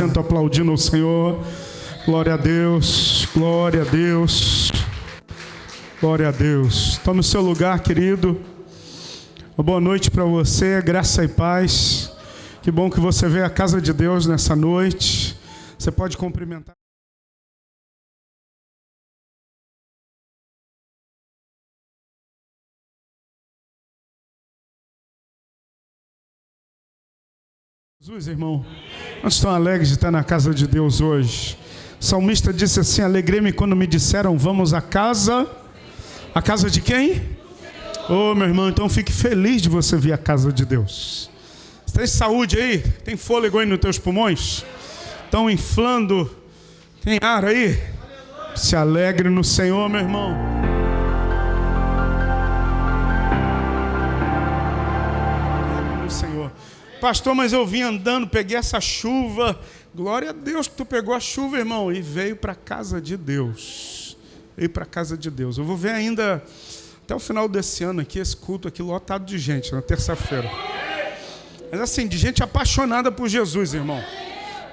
assento aplaudindo o Senhor. Glória a Deus, glória a Deus, glória a Deus. Tome o seu lugar, querido. Uma boa noite para você, graça e paz. Que bom que você veio à casa de Deus nessa noite. Você pode cumprimentar. Jesus, irmão, nós estamos alegres de estar na casa de Deus hoje. O salmista disse assim: alegrei-me quando me disseram, vamos à casa. A casa de quem? Ô, meu irmão, então fique feliz de você vir à casa de Deus. Você tem saúde aí? Tem fôlego aí nos teus pulmões? Estão inflando? Tem ar aí? Se alegre no Senhor, meu irmão. Alegre no Senhor. Pastor, mas eu vim andando, peguei essa chuva. Glória a Deus que tu pegou a chuva, irmão, e veio para a casa de Deus. Veio para a casa de Deus. Eu vou ver ainda, até o final desse ano aqui, esse culto aqui lotado de gente, na terça-feira. Mas assim, de gente apaixonada por Jesus, irmão.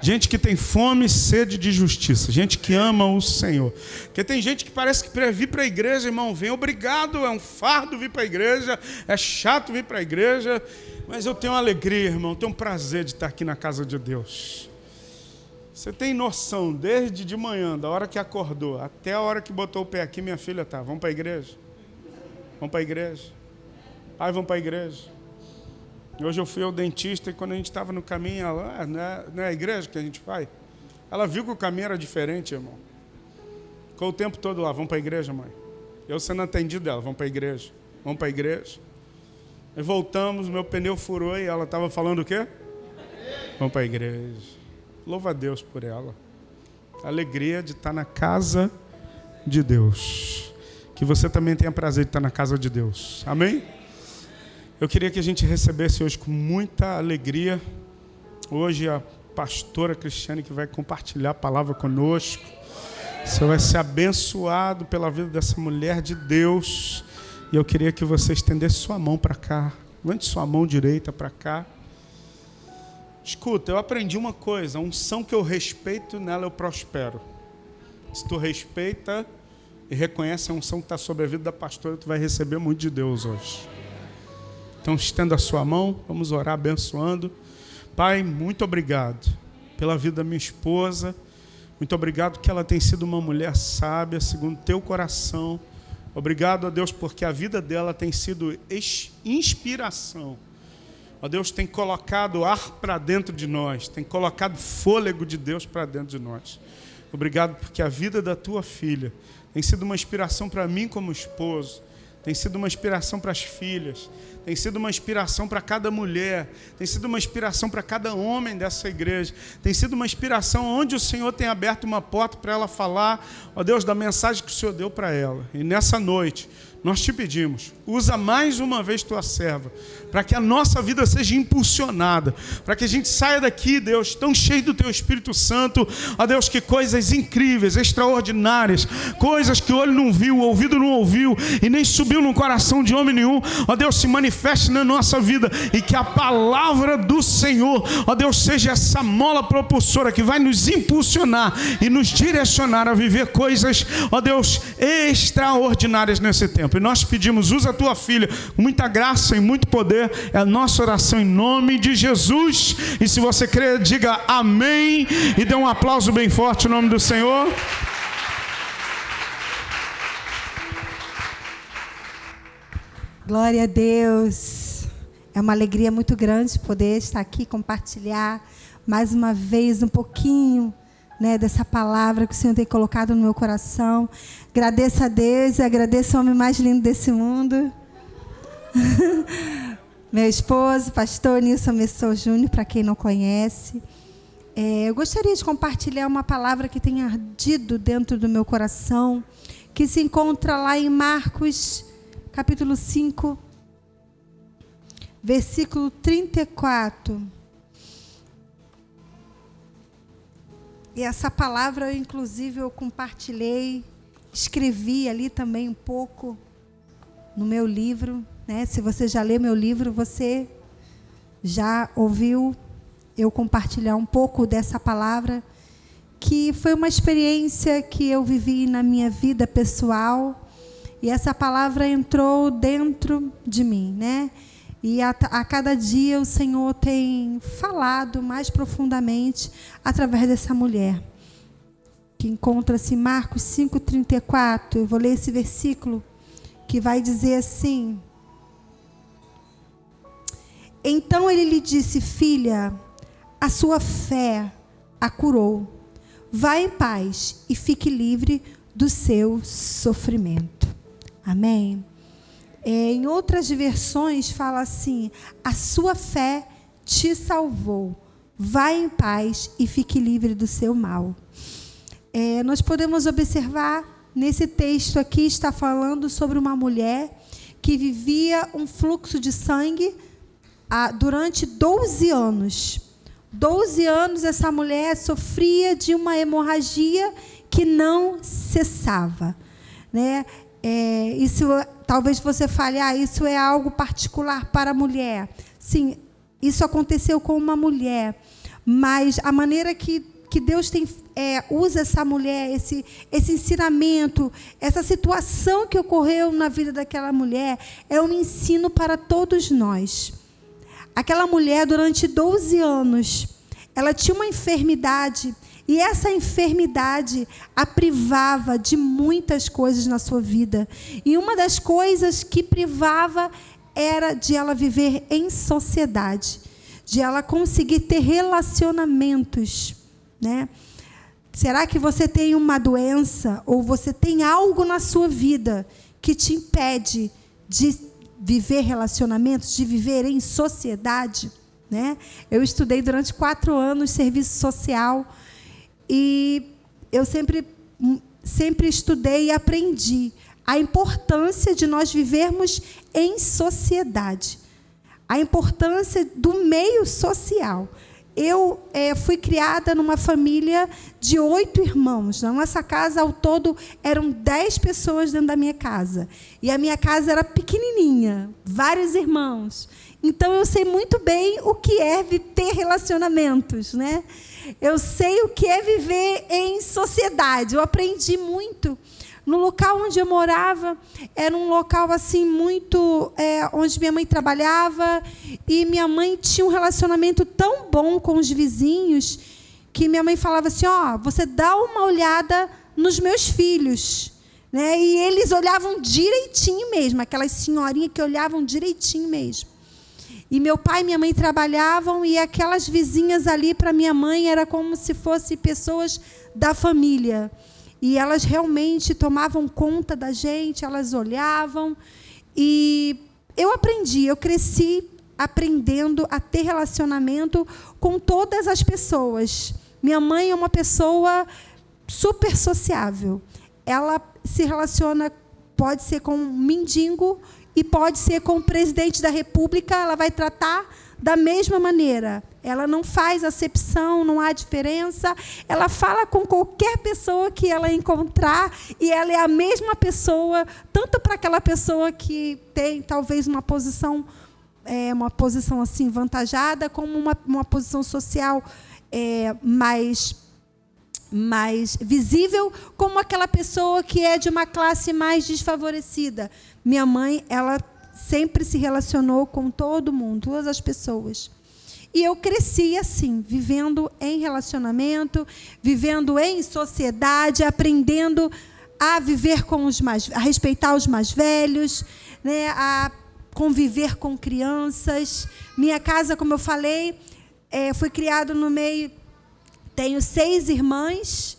Gente que tem fome e sede de justiça. Gente que ama o Senhor. Porque tem gente que parece que para vir para a igreja, irmão, vem obrigado, é um fardo vir para a igreja, é chato vir para a igreja. Mas eu tenho alegria, irmão, tenho um prazer de estar aqui na casa de Deus. Você tem noção, desde de manhã, da hora que acordou, até a hora que botou o pé aqui, minha filha tá, vamos para a igreja? Vamos para a igreja? Pai, vamos para a igreja? Hoje eu fui ao dentista e quando a gente estava no caminho, ela, não é a igreja que a gente vai? Ela viu que o caminho era diferente, irmão. Ficou o tempo todo lá, vamos para a igreja, mãe? Eu sendo atendido dela, vamos para a igreja? Vamos para a igreja? Aí voltamos, meu pneu furou e ela estava falando o quê? Vamos para a igreja. Louva a Deus por ela. A alegria de estar na casa de Deus. Que você também tenha prazer de estar na casa de Deus. Amém? Eu queria que a gente recebesse hoje com muita alegria. Hoje a pastora Cristiane que vai compartilhar a palavra conosco. Você vai ser abençoado pela vida dessa mulher de Deus. E eu queria que você estendesse sua mão para cá. Levante sua mão direita para cá. Escuta, eu aprendi uma coisa. A unção que eu respeito, nela eu prospero. Se tu respeita e reconhece a unção que está sobre a vida da pastora, tu vai receber muito de Deus hoje. Então estenda a sua mão, vamos orar abençoando. Pai, muito obrigado pela vida da minha esposa. Muito obrigado que ela tem sido uma mulher sábia, segundo teu coração. Obrigado a Deus porque a vida dela tem sido inspiração. Ó Deus, tem colocado ar para dentro de nós, tem colocado fôlego de Deus para dentro de nós. Obrigado porque a vida da tua filha tem sido uma inspiração para mim como esposo, tem sido uma inspiração para as filhas, tem sido uma inspiração para cada mulher, tem sido uma inspiração para cada homem dessa igreja, tem sido uma inspiração onde o Senhor tem aberto uma porta para ela falar, ó Deus, da mensagem que o Senhor deu para ela. E nessa noite, nós te pedimos, usa mais uma vez tua serva, para que a nossa vida seja impulsionada, para que a gente saia daqui, Deus, tão cheio do teu Espírito Santo, ó Deus, que coisas incríveis, extraordinárias, coisas que o olho não viu, o ouvido não ouviu, e nem subiu no coração de homem nenhum, ó Deus, se manifeste na nossa vida, e que a palavra do Senhor, ó Deus, seja essa mola propulsora que vai nos impulsionar e nos direcionar a viver coisas, ó Deus, extraordinárias nesse tempo. E nós pedimos, usa a tua filha com muita graça e muito poder. É a nossa oração em nome de Jesus. E se você crer, diga amém. E dê um aplauso bem forte em nome do Senhor. Glória a Deus. É uma alegria muito grande poder estar aqui, compartilhar mais uma vez um pouquinho, dessa palavra que o Senhor tem colocado no meu coração. Agradeço a Deus e agradeço ao homem mais lindo desse mundo. Meu esposo, pastor Nilson Messor Júnior, para quem não conhece. Eu gostaria de compartilhar uma palavra que tem ardido dentro do meu coração, que se encontra lá em Marcos, capítulo 5, versículo 34. E essa palavra, inclusive, eu compartilhei, escrevi ali também um pouco no meu livro, Se você já leu meu livro, você já ouviu eu compartilhar um pouco dessa palavra, que foi uma experiência que eu vivi na minha vida pessoal, e essa palavra entrou dentro de mim, né? E a cada dia o Senhor tem falado mais profundamente através dessa mulher, que encontra-se em Marcos 5,34. Eu vou ler esse versículo, que vai dizer assim: então ele lhe disse: filha, a sua fé a curou. Vá em paz e fique livre do seu sofrimento. Amém? Em outras versões fala assim: a sua fé te salvou. Vá em paz e fique livre do seu mal. Nós podemos observar, nesse texto aqui, está falando sobre uma mulher que vivia um fluxo de sangue durante 12 anos. 12 anos essa mulher sofria de uma hemorragia que não cessava, né? Isso, talvez você fale, isso é algo particular para a mulher. Sim, isso aconteceu com uma mulher, mas a maneira que Deus usa essa mulher, esse ensinamento, essa situação que ocorreu na vida daquela mulher, é um ensino para todos nós. Aquela mulher, durante 12 anos, ela tinha uma enfermidade, e essa enfermidade a privava de muitas coisas na sua vida. E uma das coisas que privava era de ela viver em sociedade, de ela conseguir ter relacionamentos, né? Será que você tem uma doença ou você tem algo na sua vida que te impede de viver relacionamentos, de viver em sociedade, né? Eu estudei durante 4 anos serviço social e eu sempre estudei e aprendi a importância de nós vivermos em sociedade, a importância do meio social. Eu fui criada numa família de 8 irmãos. Na nossa casa, ao todo, eram 10 pessoas dentro da minha casa. E a minha casa era pequenininha, vários irmãos. Então, eu sei muito bem o que é ter relacionamentos, né? Eu sei o que é viver em sociedade. Eu aprendi muito. No local onde eu morava, era um local assim muito... onde minha mãe trabalhava, e minha mãe tinha um relacionamento tão bom com os vizinhos, que minha mãe falava assim, você dá uma olhada nos meus filhos, né? E eles olhavam direitinho mesmo, aquelas senhorinhas que olhavam direitinho mesmo. E meu pai e minha mãe trabalhavam, e aquelas vizinhas ali, para minha mãe, era como se fossem pessoas da família. E elas realmente tomavam conta da gente, elas olhavam. E eu cresci aprendendo a ter relacionamento com todas as pessoas. Minha mãe é uma pessoa super sociável. Ela se relaciona, pode ser com um mendigo e pode ser com o presidente da República, ela vai tratar da mesma maneira. Ela não faz acepção, não há diferença. Ela fala com qualquer pessoa que ela encontrar, e ela é a mesma pessoa, tanto para aquela pessoa que tem talvez uma posição assim vantajada, como uma posição social mais visível, como aquela pessoa que é de uma classe mais desfavorecida. Minha mãe, ela sempre se relacionou com todo mundo, todas as pessoas. E eu cresci assim, vivendo em relacionamento, vivendo em sociedade, aprendendo a viver a respeitar os mais velhos, né, a conviver com crianças. Minha casa, como eu falei, fui criado no meio... Tenho 6 irmãs,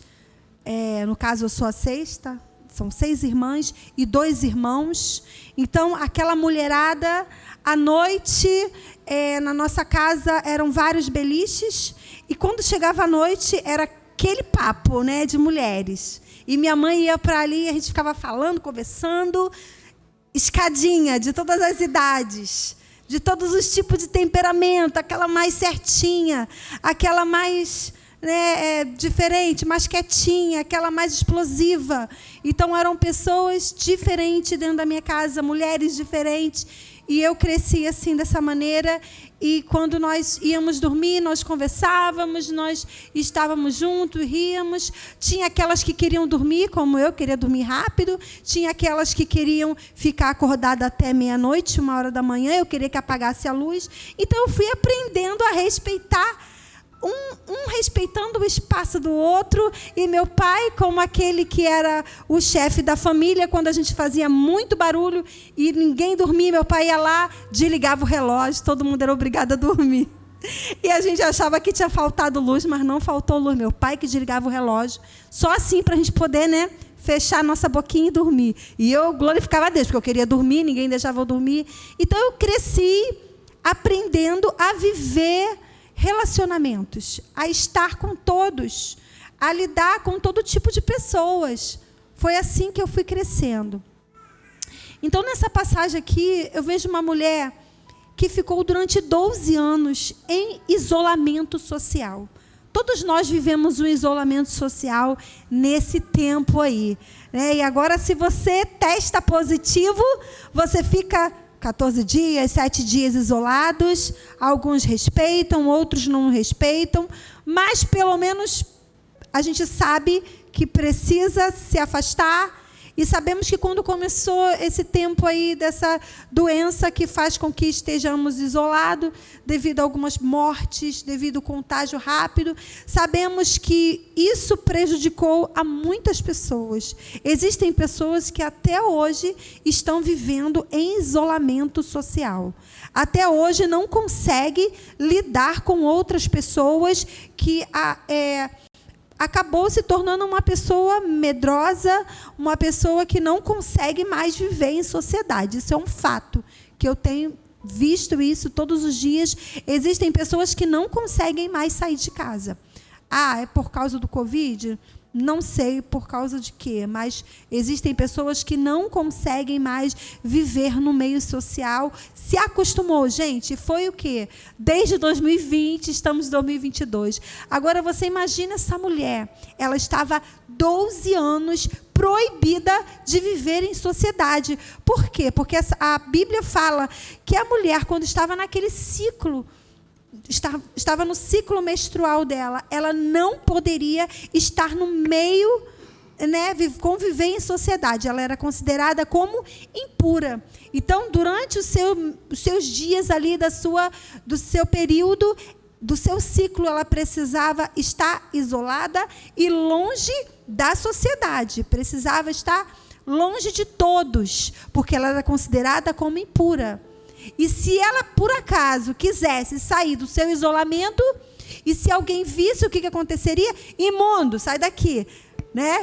no caso eu sou a 6ª, são 6 irmãs e 2 irmãos. Então, aquela mulherada, à noite, na nossa casa eram vários beliches, e quando chegava a noite era aquele papo, né, de mulheres. E minha mãe ia para ali, a gente ficava falando, conversando, escadinha de todas as idades, de todos os tipos de temperamento, aquela mais certinha, aquela mais... diferente, mais quietinha, aquela mais explosiva. Então, eram pessoas diferentes dentro da minha casa, mulheres diferentes. E eu cresci assim, dessa maneira. E quando nós íamos dormir, nós conversávamos, nós estávamos juntos, ríamos. Tinha aquelas que queriam dormir, como eu, queria dormir rápido. Tinha aquelas que queriam ficar acordada até meia-noite, 1h da manhã. Eu queria que apagasse a luz. Então, eu fui aprendendo a respeitar, um respeitando o espaço do outro. E meu pai, como aquele que era o chefe da família, quando a gente fazia muito barulho e ninguém dormia, meu pai ia lá, desligava o relógio, todo mundo era obrigado a dormir. E a gente achava que tinha faltado luz, mas não faltou luz. Meu pai que desligava o relógio, só assim para a gente poder, fechar nossa boquinha e dormir. E eu glorificava a Deus, porque eu queria dormir, ninguém deixava eu dormir. Então eu cresci aprendendo a viver relacionamentos, a estar com todos, a lidar com todo tipo de pessoas. Foi assim que eu fui crescendo. Então, nessa passagem aqui, eu vejo uma mulher que ficou durante 12 anos em isolamento social. Todos nós vivemos um isolamento social nesse tempo aí, E agora, se você testa positivo, você fica 14 dias, 7 dias isolados. Alguns respeitam, outros não respeitam, mas pelo menos a gente sabe que precisa se afastar. E sabemos que quando começou esse tempo aí dessa doença que faz com que estejamos isolados, devido a algumas mortes, devido ao contágio rápido, sabemos que isso prejudicou a muitas pessoas. Existem pessoas que até hoje estão vivendo em isolamento social. Até hoje não conseguem lidar com outras pessoas, que acabou se tornando uma pessoa medrosa, uma pessoa que não consegue mais viver em sociedade. Isso é um fato, que eu tenho visto isso todos os dias. Existem pessoas que não conseguem mais sair de casa. É por causa do Covid? Não sei por causa de quê, mas existem pessoas que não conseguem mais viver no meio social. Se acostumou, gente, foi o quê? Desde 2020, estamos em 2022. Agora, você imagina essa mulher, ela estava 12 anos proibida de viver em sociedade. Por quê? Porque a Bíblia fala que a mulher, quando estava naquele ciclo, estava no ciclo menstrual dela, ela não poderia estar no meio, conviver em sociedade. Ela era considerada como impura. Então, durante os seus dias ali do seu período, do seu ciclo, ela precisava estar isolada e longe da sociedade. Precisava estar longe de todos, porque ela era considerada como impura. E se ela, por acaso, quisesse sair do seu isolamento, e se alguém visse, o que aconteceria? Imundo, sai daqui.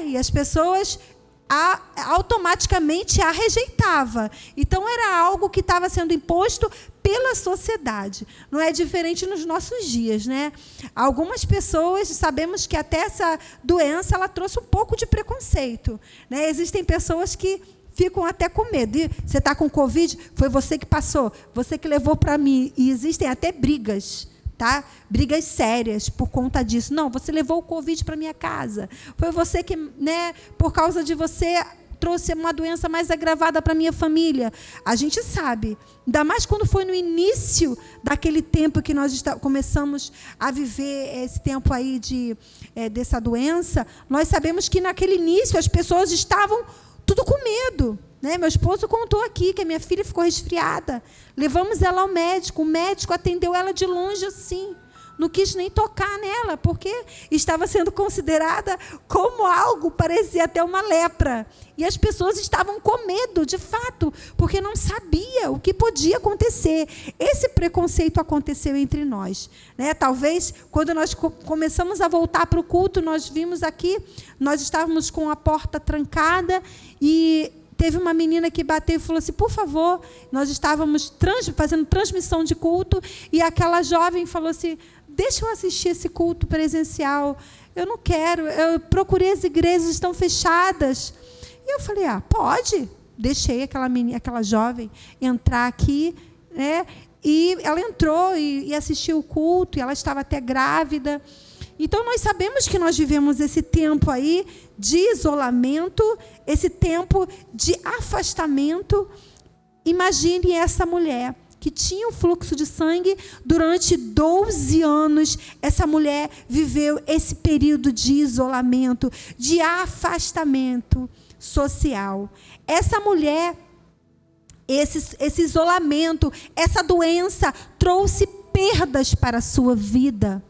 E as pessoas automaticamente a rejeitavam. Então, era algo que estava sendo imposto pela sociedade. Não é diferente nos nossos dias. Algumas pessoas, sabemos que até essa doença ela trouxe um pouco de preconceito. Existem pessoas que ficam até com medo. E você está com Covid? Foi você que passou, você que levou para mim. E existem até brigas, brigas sérias por conta disso. Não, você levou o Covid para minha casa. Foi você que, por causa de você, trouxe uma doença mais agravada para a minha família. A gente sabe, ainda mais quando foi no início daquele tempo que nós começamos a viver esse tempo aí dessa doença, nós sabemos que naquele início as pessoas estavam tudo com medo. Meu esposo contou aqui que a minha filha ficou resfriada. Levamos ela ao médico. O médico atendeu ela de longe assim. Não quis nem tocar nela, porque estava sendo considerada como algo, parecia até uma lepra. E as pessoas estavam com medo, de fato, porque não sabia o que podia acontecer. Esse preconceito aconteceu entre nós. Talvez, quando nós começamos a voltar para o culto, nós vimos aqui, nós estávamos com a porta trancada e teve uma menina que bateu e falou assim, por favor, nós estávamos fazendo transmissão de culto, e aquela jovem falou assim, deixa eu assistir esse culto presencial. Eu não quero, eu procurei, as igrejas estão fechadas. E eu falei, pode. Deixei aquela jovem entrar aqui, e ela entrou e assistiu o culto, e ela estava até grávida. Então, nós sabemos que nós vivemos esse tempo aí de isolamento, esse tempo de afastamento. imagine essa mulher que tinha um fluxo de sangue durante 12 anos. Essa mulher viveu esse período de isolamento, de afastamento social. Essa mulher, esse isolamento, essa doença trouxe perdas para a sua vida.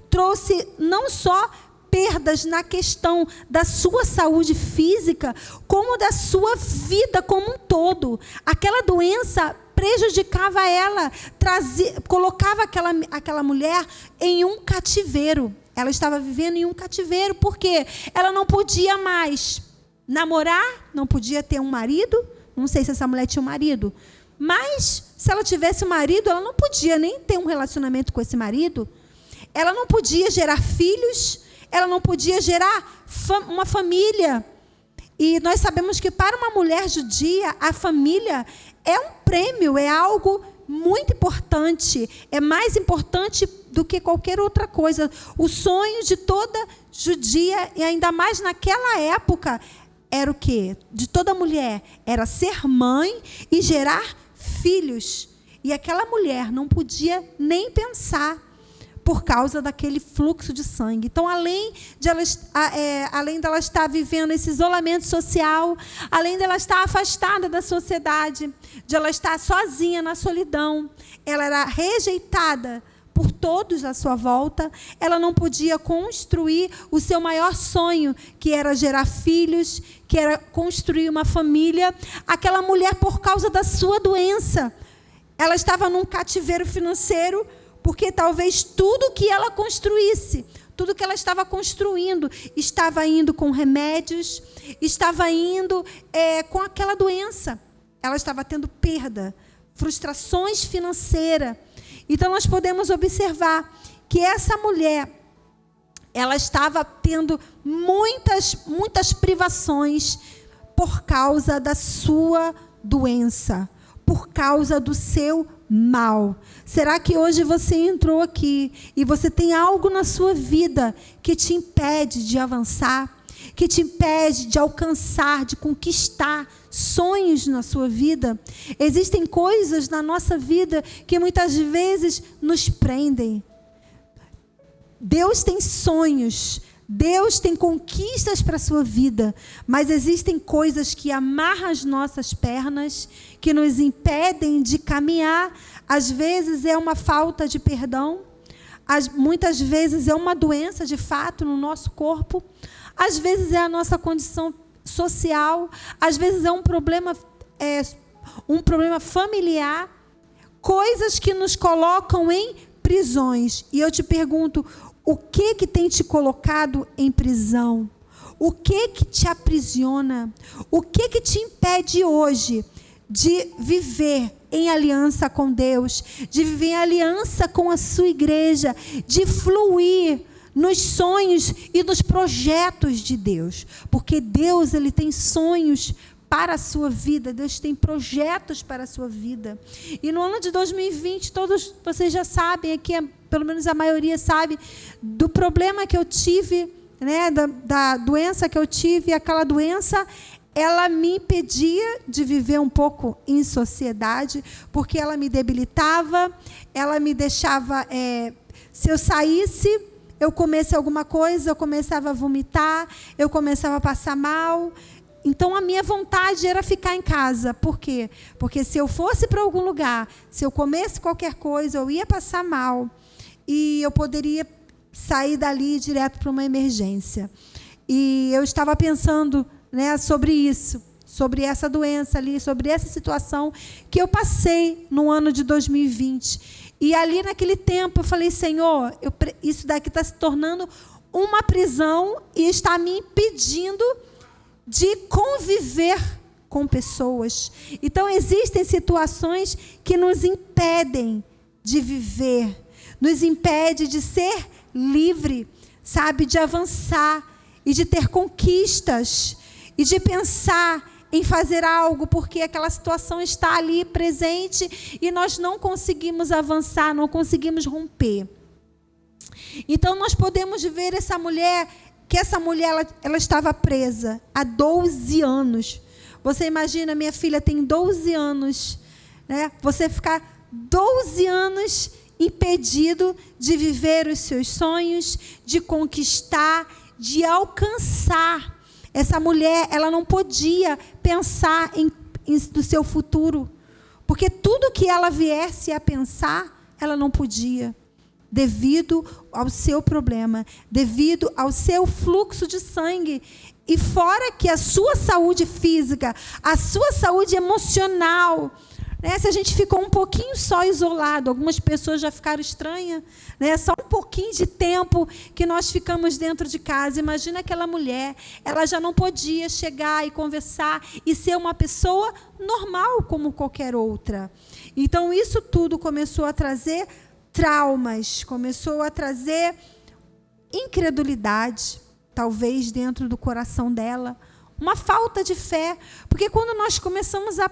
Trouxe não só perdas na questão da sua saúde física, como da sua vida como um todo. Aquela doença prejudicava ela, colocava aquela mulher em um cativeiro. Ela estava vivendo em um cativeiro, porque ela não podia mais namorar, não podia ter um marido. Não sei se essa mulher tinha um marido, mas se ela tivesse um marido, ela não podia nem ter um relacionamento com esse marido. Ela não podia gerar filhos, ela não podia gerar uma família. E nós sabemos que para uma mulher judia, a família é um prêmio, é algo muito importante, é mais importante do que qualquer outra coisa. O sonho de toda judia, e ainda mais naquela época, era o quê? De toda mulher, era ser mãe e gerar filhos. E aquela mulher não podia nem pensar, por causa daquele fluxo de sangue. Então, além dela estar vivendo esse isolamento social, além dela estar afastada da sociedade, de ela estar sozinha na solidão, ela era rejeitada por todos à sua volta, ela não podia construir o seu maior sonho, que era gerar filhos, que era construir uma família. Aquela mulher, por causa da sua doença, ela estava num cativeiro financeiro, porque talvez tudo que ela construísse, tudo que ela estava construindo, estava indo com remédios, estava indo com aquela doença. Ela estava tendo perda, frustrações financeiras. Então, nós podemos observar que essa mulher, ela estava tendo muitas privações por causa da sua doença, por causa do seu mal. Será que hoje você entrou aqui e você tem algo na sua vida que te impede de avançar, que te impede de alcançar, de conquistar sonhos na sua vida? Existem coisas na nossa vida que muitas vezes nos prendem. Deus tem sonhos, Deus tem conquistas para a sua vida, mas existem coisas que amarram as nossas pernas, que nos impedem de caminhar. Às vezes é uma falta de perdão, muitas vezes é uma doença de fato no nosso corpo, às vezes é a nossa condição social, às vezes é um problema familiar, coisas que nos colocam em prisões. E eu te pergunto, o que tem te colocado em prisão? O que te aprisiona? O que te impede hoje de viver em aliança com Deus, de viver em aliança com a sua igreja, de fluir nos sonhos e nos projetos de Deus? Porque Deus, Ele tem sonhos para a sua vida, Deus tem projetos para a sua vida. E no ano de 2020, todos vocês já sabem, aqui pelo menos a maioria sabe, do problema que eu tive, né, da doença que eu tive. Aquela doença, ela me impedia de viver um pouco em sociedade, porque ela me debilitava, ela me deixava, se eu saísse, eu comesse alguma coisa, eu começava a vomitar, eu começava a passar mal. Então, a minha vontade era ficar em casa. Por quê? Porque se eu fosse para algum lugar, se eu comesse qualquer coisa, eu ia passar mal. E eu poderia sair dali direto para uma emergência. E eu estava pensando, né, sobre isso, sobre essa doença ali, sobre essa situação que eu passei no ano de 2020. E ali, naquele tempo, eu falei, Senhor, isso daqui está se tornando uma prisão e está me impedindo de conviver com pessoas. Então, existem situações que nos impedem de viver, nos impede de ser livre, sabe, de avançar e de ter conquistas e de pensar em fazer algo, porque aquela situação está ali presente e nós não conseguimos avançar, não conseguimos romper. Então, nós podemos ver essa mulher ela estava presa há 12 anos. Você imagina, minha filha tem 12 anos né? Você ficar 12 anos impedido de viver os seus sonhos, de conquistar, de alcançar. Essa mulher, ela não podia pensar no seu futuro, porque tudo que ela viesse a pensar, ela não podia, devido ao seu problema, devido ao seu fluxo de sangue. E fora que a sua saúde física, a sua saúde emocional, né? Se a gente ficou um pouquinho só isolado, algumas pessoas já ficaram estranhas, né? Só um pouquinho de tempo que nós ficamos dentro de casa. Imagina aquela mulher, ela já não podia chegar e conversar e ser uma pessoa normal como qualquer outra. Então isso tudo começou a trazer traumas, começou a trazer incredulidade, talvez dentro do coração dela, uma falta de fé, porque quando nós começamos a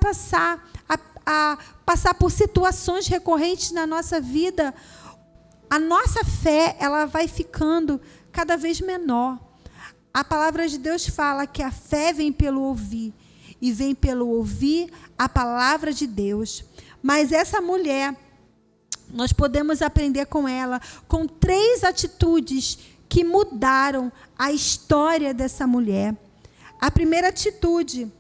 passar por situações recorrentes na nossa vida, a nossa fé, ela vai ficando cada vez menor. A palavra de Deus fala que a fé vem pelo ouvir, e vem pelo ouvir a palavra de Deus. Mas essa mulher, nós podemos aprender com ela, com 3 atitudes que mudaram a história dessa mulher. A primeira atitude,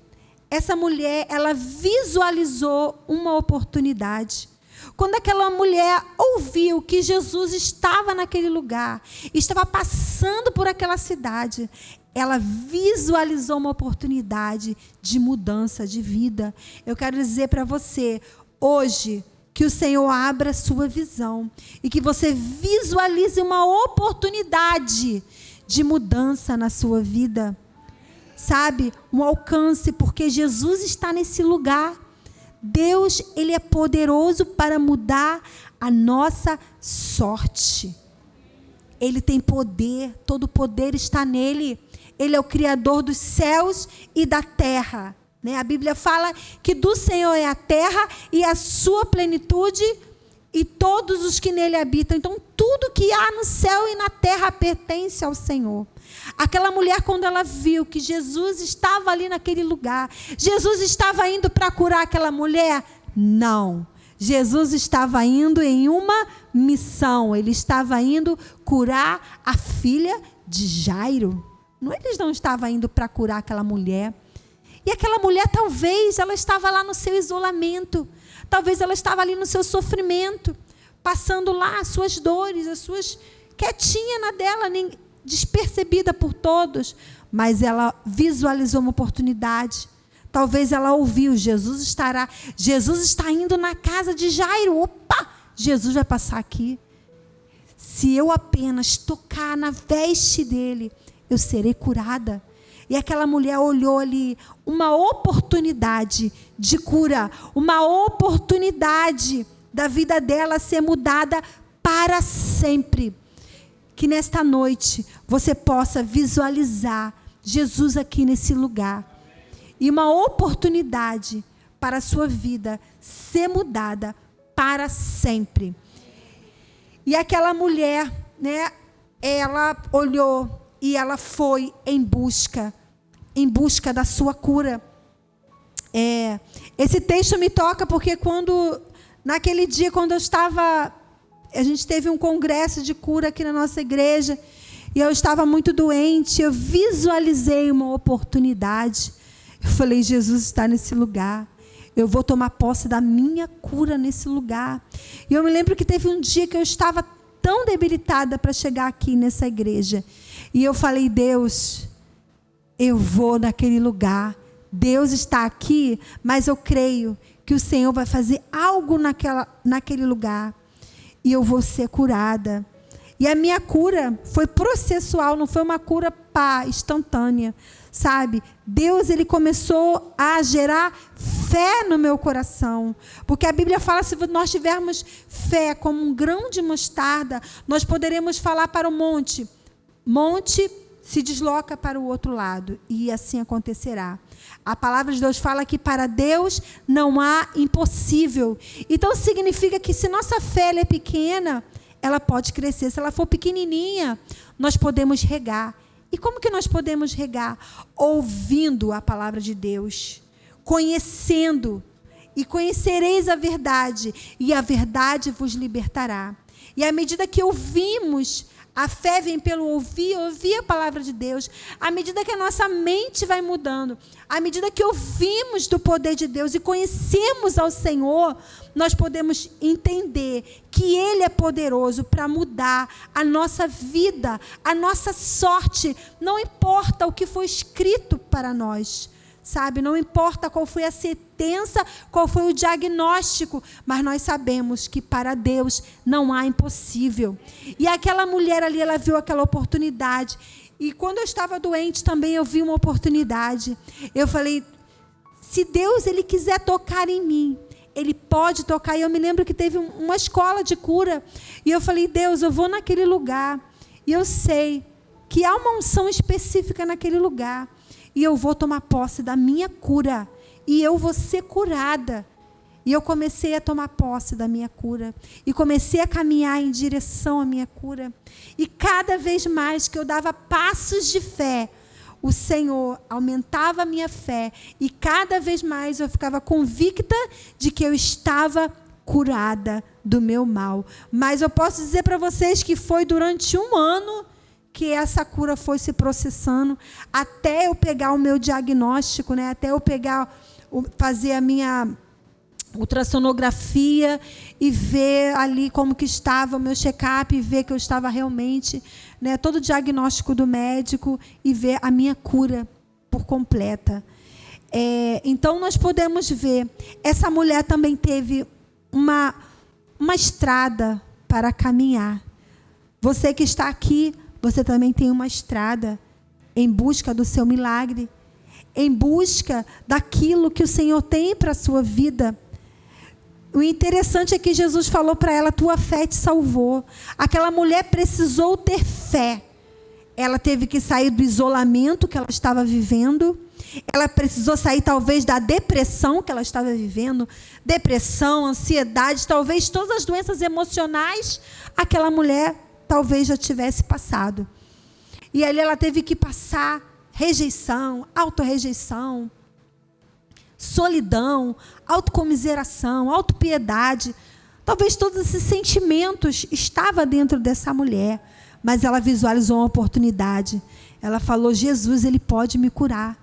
essa mulher, ela visualizou uma oportunidade. Quando aquela mulher ouviu que Jesus estava naquele lugar, estava passando por aquela cidade, ela visualizou uma oportunidade de mudança de vida. Eu quero dizer para você, hoje, que o Senhor abra a sua visão e que você visualize uma oportunidade de mudança na sua vida. Sabe, um alcance, porque Jesus está nesse lugar. Deus, Ele é poderoso para mudar a nossa sorte. Ele tem poder, todo poder está nele. Ele é o Criador dos céus e da terra. Né? A Bíblia fala que do Senhor é a terra e a sua plenitude e todos os que nele habitam. Então, tudo que há no céu e na terra pertence ao Senhor. Aquela mulher, quando ela viu que Jesus estava ali naquele lugar, Jesus estava indo para curar aquela mulher? Não. Jesus estava indo em uma missão. Ele estava indo curar a filha de Jairo. Eles não estavam indo para curar aquela mulher. E aquela mulher, talvez, ela estava lá no seu isolamento. Talvez ela estava ali no seu sofrimento, passando lá as suas dores, as suas... quietinha na dela, despercebida por todos. Mas ela visualizou uma oportunidade. Talvez ela ouviu, Jesus está indo na casa de Jairo. Opa, Jesus vai passar aqui. Se eu apenas tocar na veste dele, eu serei curada. E aquela mulher olhou ali uma oportunidade de cura, uma oportunidade da vida dela ser mudada para sempre. Que nesta noite você possa visualizar Jesus aqui nesse lugar. E uma oportunidade para a sua vida ser mudada para sempre. E aquela mulher, né, ela olhou e ela foi em busca da sua cura. Esse texto me toca porque naquele dia, quando a gente teve um congresso de cura aqui na nossa igreja, e eu estava muito doente, eu visualizei uma oportunidade. Eu falei, Jesus está nesse lugar. Eu vou tomar posse da minha cura nesse lugar. E eu me lembro que teve um dia que eu estava tão debilitada para chegar aqui nessa igreja. E eu falei, Deus, eu vou naquele lugar. Deus está aqui, mas eu creio que o Senhor vai fazer algo naquele lugar. E eu vou ser curada. E a minha cura foi processual, não foi uma cura instantânea. Sabe? Deus, ele começou a gerar fé no meu coração. Porque a Bíblia fala, se nós tivermos fé como um grão de mostarda, nós poderemos falar para o monte, se desloca para o outro lado. E assim acontecerá. A palavra de Deus fala que para Deus não há impossível. Então significa que se nossa fé é pequena, ela pode crescer. Se ela for pequenininha, nós podemos regar. E como que nós podemos regar? Ouvindo a palavra de Deus, conhecendo e conhecereis a verdade, e a verdade vos libertará. E à medida que ouvimos, a fé vem pelo ouvir a palavra de Deus. À medida que a nossa mente vai mudando, à medida que ouvimos do poder de Deus e conhecemos ao Senhor, nós podemos entender que Ele é poderoso para mudar a nossa vida, a nossa sorte. Não importa o que foi escrito para nós, sabe? Não importa qual foi a sentença, qual foi o diagnóstico, mas nós sabemos que para Deus não há impossível. E aquela mulher ali, ela viu aquela oportunidade. E quando eu estava doente também, eu vi uma oportunidade. Eu falei, se Deus ele quiser tocar em mim, Ele pode tocar. E eu me lembro que teve uma escola de cura. E eu falei, Deus, eu vou naquele lugar. E eu sei que há uma unção específica naquele lugar. E eu vou tomar posse da minha cura. E eu vou ser curada. E eu comecei a tomar posse da minha cura. E comecei a caminhar em direção à minha cura. E cada vez mais que eu dava passos de fé, o Senhor aumentava a minha fé. E cada vez mais eu ficava convicta de que eu estava curada do meu mal. Mas eu posso dizer para vocês que foi durante 1 ano que essa cura foi se processando, até eu pegar o meu diagnóstico, né? Até eu fazer a minha ultrassonografia e ver ali como que estava o meu check-up, e ver que eu estava realmente, né, todo o diagnóstico do médico, e ver a minha cura por completa. Então nós podemos ver, essa mulher também teve uma estrada para caminhar. Você que está aqui, você também tem uma estrada em busca do seu milagre, em busca daquilo que o Senhor tem para a sua vida. O interessante é que Jesus falou para ela, tua fé te salvou. Aquela mulher precisou ter fé. Ela teve que sair do isolamento que ela estava vivendo. Ela precisou sair talvez da depressão que ela estava vivendo. Depressão, ansiedade, talvez todas as doenças emocionais, aquela mulher talvez já tivesse passado. E ali ela teve que passar rejeição, autorrejeição, solidão, autocomiseração, autopiedade. Talvez todos esses sentimentos estavam dentro dessa mulher, mas ela visualizou uma oportunidade. Ela falou, Jesus, Ele pode me curar.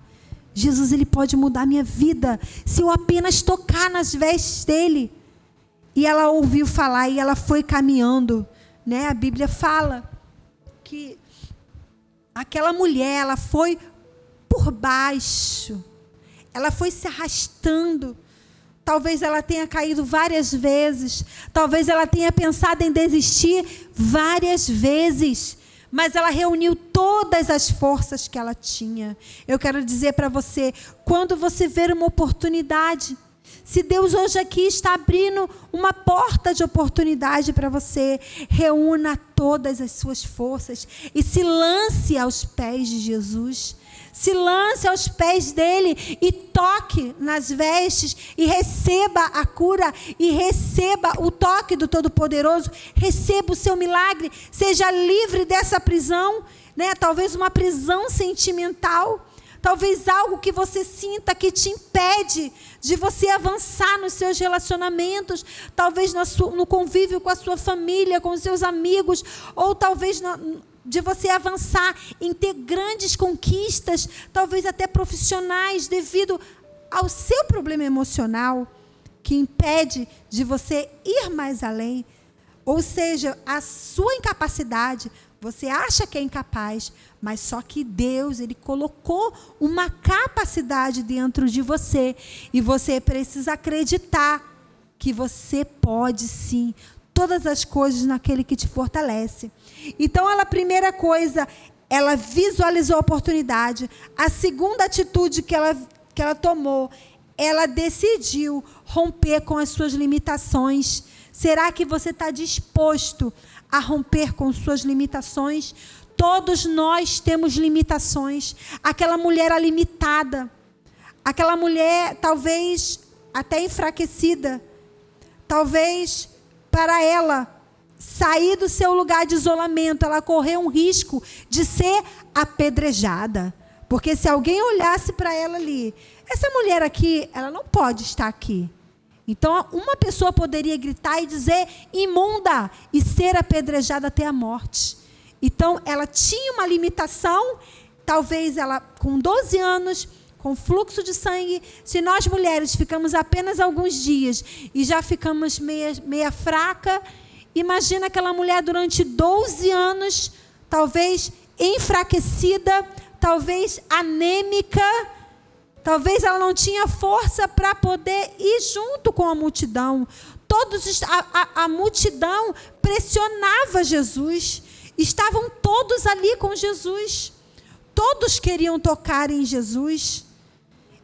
Jesus, Ele pode mudar minha vida, se eu apenas tocar nas vestes dEle. E ela ouviu falar e ela foi caminhando, né? A Bíblia fala que aquela mulher, ela foi por baixo, ela foi se arrastando. Talvez ela tenha caído várias vezes, talvez ela tenha pensado em desistir várias vezes, mas ela reuniu todas as forças que ela tinha. Eu quero dizer para você, quando você ver uma oportunidade, se Deus hoje aqui está abrindo uma porta de oportunidade para você, reúna todas as suas forças e se lance aos pés de Jesus. Se lance aos pés dele e toque nas vestes e receba a cura e receba o toque do Todo-Poderoso. Receba o seu milagre. Seja livre dessa prisão, né? Talvez uma prisão sentimental. Talvez algo que você sinta que te impede de você avançar nos seus relacionamentos. Talvez no convívio com a sua família, com os seus amigos. Ou talvez de você avançar em ter grandes conquistas, talvez até profissionais, devido ao seu problema emocional, que impede de você ir mais além. Ou seja, a sua incapacidade, você acha que é incapaz, mas só que Deus, Ele colocou uma capacidade dentro de você, e você precisa acreditar que você pode sim todas as coisas naquele que te fortalece. Então, a primeira coisa, ela visualizou a oportunidade. A segunda atitude que ela tomou, ela decidiu romper com as suas limitações. Será que você está disposto a romper com suas limitações? Todos nós temos limitações. Aquela mulher era limitada. Aquela mulher talvez até enfraquecida. Talvez para ela sair do seu lugar de isolamento, ela correu um risco de ser apedrejada. Porque se alguém olhasse para ela ali, essa mulher aqui, ela não pode estar aqui. Então, uma pessoa poderia gritar e dizer imunda e ser apedrejada até a morte. Então, ela tinha uma limitação, talvez ela com 12 anos, com fluxo de sangue, se nós mulheres ficamos apenas alguns dias e já ficamos meia fraca, imagina aquela mulher durante 12 anos, talvez enfraquecida, talvez anêmica, talvez ela não tinha força para poder ir junto com a multidão. A multidão pressionava Jesus. Estavam todos ali com Jesus. Todos queriam tocar em Jesus.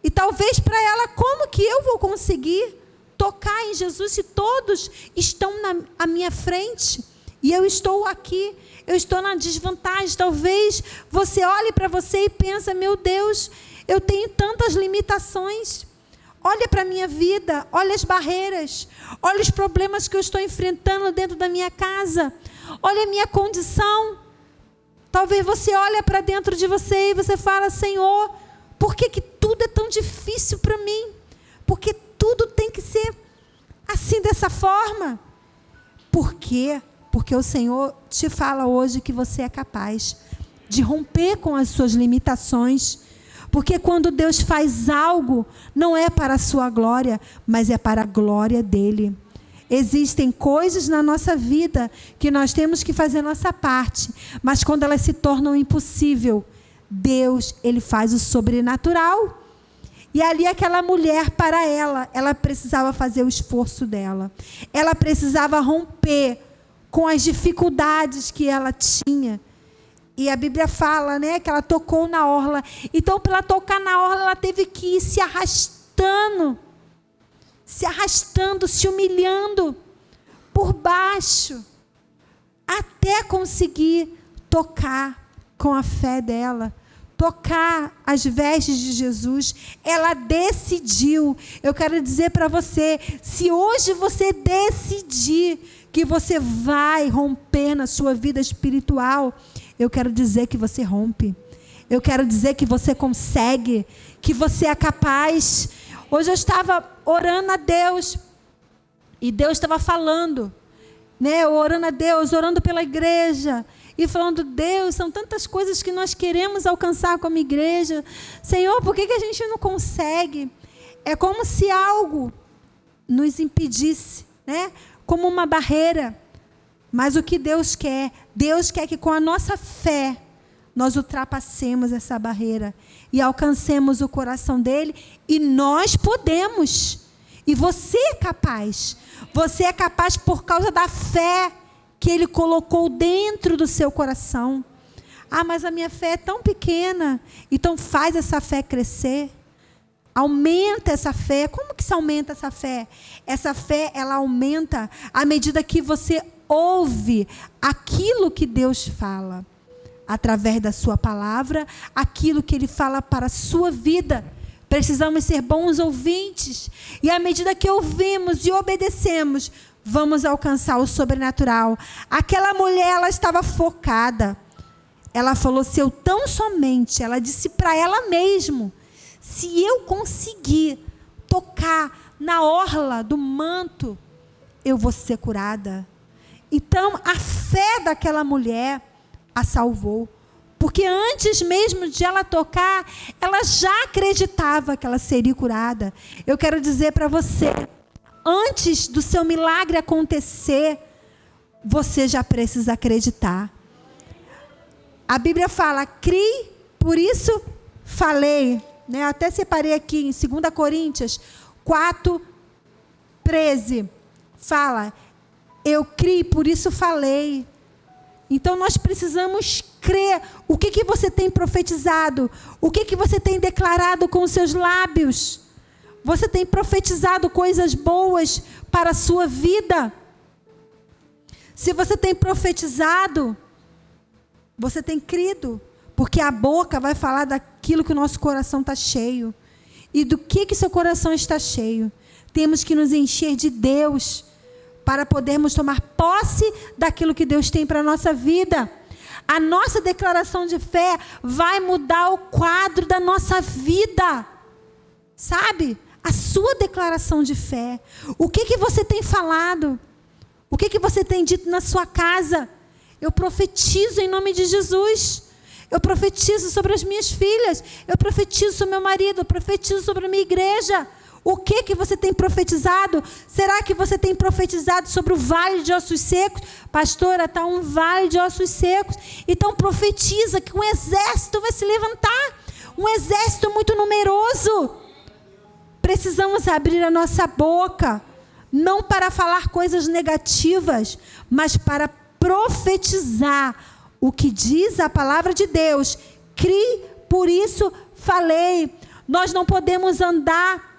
E talvez para ela, como que eu vou conseguir tocar em Jesus se todos estão à minha frente? E eu estou aqui, eu estou na desvantagem. Talvez você olhe para você e pense, meu Deus, eu tenho tantas limitações. Olha para a minha vida, olha as barreiras, olha os problemas que eu estou enfrentando dentro da minha casa, olha a minha condição. Talvez você olhe para dentro de você e você fala, Senhor, por que tudo é tão difícil para mim? Porque tudo tem que ser assim, dessa forma? Por quê? Porque o Senhor te fala hoje que você é capaz de romper com as suas limitações. Porque quando Deus faz algo, não é para a sua glória, mas é para a glória dele. Existem coisas na nossa vida que nós temos que fazer a nossa parte, mas quando elas se tornam impossível, Deus, ele faz o sobrenatural. E ali aquela mulher, para ela precisava fazer o esforço dela. Ela precisava romper com as dificuldades que ela tinha. E a Bíblia fala, né, que ela tocou na orla. Então, para ela tocar na orla, ela teve que ir se arrastando, se humilhando por baixo, até conseguir tocar com a fé dela, tocar as vestes de Jesus. Ela decidiu. Eu quero dizer para você, se hoje você decidir que você vai romper na sua vida espiritual, eu quero dizer que você rompe. Eu quero dizer que você consegue, que você é capaz. Hoje eu estava orando a Deus, e Deus estava falando, né? Orando a Deus, orando pela igreja, e falando, Deus, são tantas coisas que nós queremos alcançar como igreja. Senhor, por que a gente não consegue? É como se algo nos impedisse, né? Como uma barreira. Mas o que Deus quer que com a nossa fé, nós ultrapassemos essa barreira e alcancemos o coração dele, e nós podemos. E você é capaz. Você é capaz por causa da fé que ele colocou dentro do seu coração. Ah, mas a minha fé é tão pequena. Então faz essa fé crescer. Aumenta essa fé. Como que se aumenta essa fé? Essa fé, ela aumenta à medida que você ouve aquilo que Deus fala. Através da sua palavra, aquilo que ele fala para a sua vida. Precisamos ser bons ouvintes. E à medida que ouvimos e obedecemos, vamos alcançar o sobrenatural. Aquela mulher, ela estava focada. Ela falou, se eu tão somente, ela disse para ela mesma, se eu conseguir tocar na orla do manto, eu vou ser curada. Então, a fé daquela mulher a salvou. Porque antes mesmo de ela tocar, ela já acreditava que ela seria curada. Eu quero dizer para você, antes do seu milagre acontecer, você já precisa acreditar. A Bíblia fala, crie, por isso falei. Né? Eu até separei aqui em 2 Coríntios 4:13. Fala, eu criei, por isso falei. Então nós precisamos crer. O que você tem profetizado? O que você tem declarado com os seus lábios? Você tem profetizado coisas boas para a sua vida? Se você tem profetizado, você tem crido. Porque a boca vai falar daquilo que o nosso coração está cheio. E do que seu coração está cheio? Temos que nos encher de Deus para podermos tomar posse daquilo que Deus tem para a nossa vida. A nossa declaração de fé vai mudar o quadro da nossa vida. Sabe? a sua declaração de fé. O que você tem falado? O que você tem dito na sua casa? Eu profetizo em nome de Jesus. Eu profetizo sobre as minhas filhas. Eu profetizo sobre meu marido. Eu profetizo sobre a minha igreja. O que você tem profetizado? Será que você tem profetizado sobre o vale de ossos secos? Pastora, está um vale de ossos secos. Então profetiza que um exército vai se levantar. Um exército muito numeroso. Precisamos abrir a nossa boca. Não para falar coisas negativas, mas para profetizar o que diz a palavra de Deus. Crie, por isso falei. Nós não podemos andar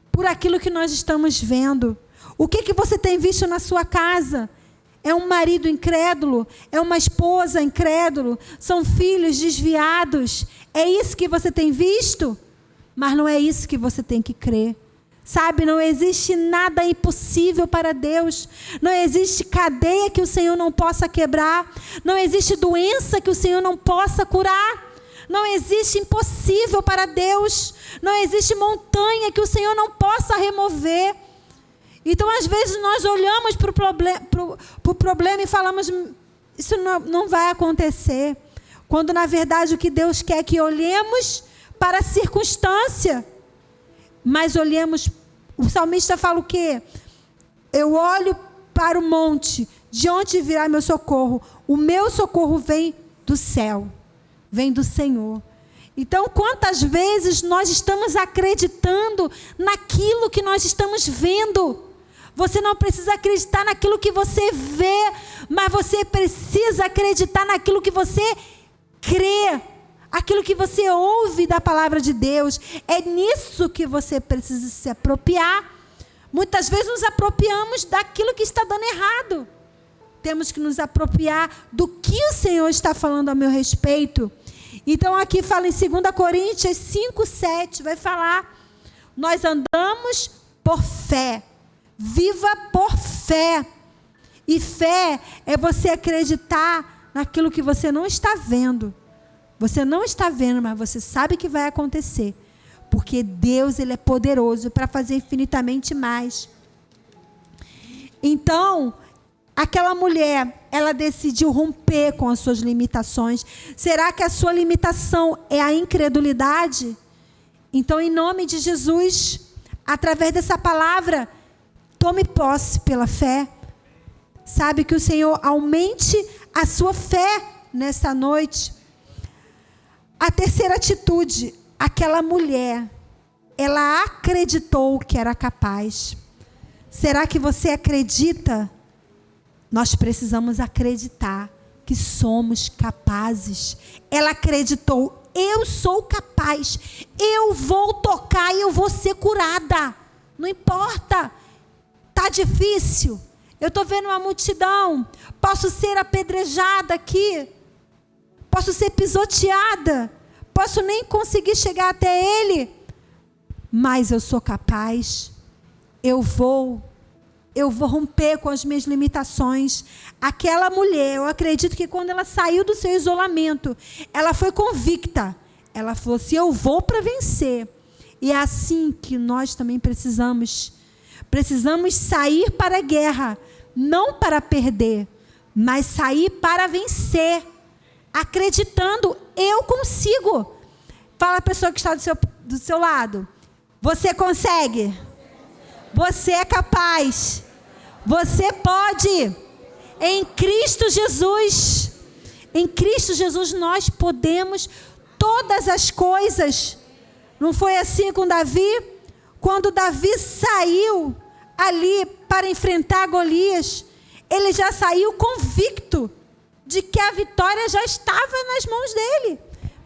por aquilo que nós estamos vendo. O que você tem visto na sua casa? É um marido incrédulo? É uma esposa incrédulo? São filhos desviados? É isso que você tem visto? Mas não é isso que você tem que crer. Sabe, não existe nada impossível para Deus. Não existe cadeia que o Senhor não possa quebrar. Não existe doença que o Senhor não possa curar. Não existe impossível para Deus. Não existe montanha que o Senhor não possa remover. Então, às vezes, nós olhamos para o problema e falamos, isso não vai acontecer. Quando, na verdade, o que Deus quer é que olhemos para a circunstância. Mas olhemos, o salmista fala o quê? Eu olho para o monte, de onde virá meu socorro? O meu socorro vem do céu, vem do Senhor. Então, quantas vezes nós estamos acreditando naquilo que nós estamos vendo? Você não precisa acreditar naquilo que você vê, mas você precisa acreditar naquilo que você crê. Aquilo que você ouve da palavra de Deus, é nisso que você precisa se apropriar. Muitas vezes nos apropriamos daquilo que está dando errado. Temos que nos apropriar do que o Senhor está falando a meu respeito. Então aqui fala em 2 Coríntios 5:7, vai falar, nós andamos por fé, viva por fé. E fé é você acreditar naquilo que você não está vendo. Você não está vendo, mas você sabe que vai acontecer. Porque Deus, Ele é poderoso para fazer infinitamente mais. Então, aquela mulher, ela decidiu romper com as suas limitações. Será que a sua limitação é a incredulidade? Então, em nome de Jesus, através dessa palavra, tome posse pela fé. Sabe, que o Senhor aumente a sua fé nessa noite. A terceira atitude, aquela mulher, ela acreditou que era capaz. Será que você acredita? Nós precisamos acreditar que somos capazes. Ela acreditou, eu sou capaz, eu vou tocar e eu vou ser curada. Não importa, está difícil, eu estou vendo uma multidão, posso ser apedrejada aqui, posso ser pisoteada, posso nem conseguir chegar até Ele, mas eu sou capaz, eu vou romper com as minhas limitações. Aquela mulher, eu acredito que quando ela saiu do seu isolamento, ela foi convicta, ela falou assim, eu vou para vencer. E é assim que nós também precisamos sair para a guerra, não para perder, mas sair para vencer. Acreditando, eu consigo. Fala a pessoa que está do seu lado. Você consegue. Você é capaz. Você pode. Em Cristo Jesus. Em Cristo Jesus nós podemos todas as coisas. Não foi assim com Davi? Quando Davi saiu ali para enfrentar Golias, ele já saiu convicto de que a vitória já estava nas mãos dele.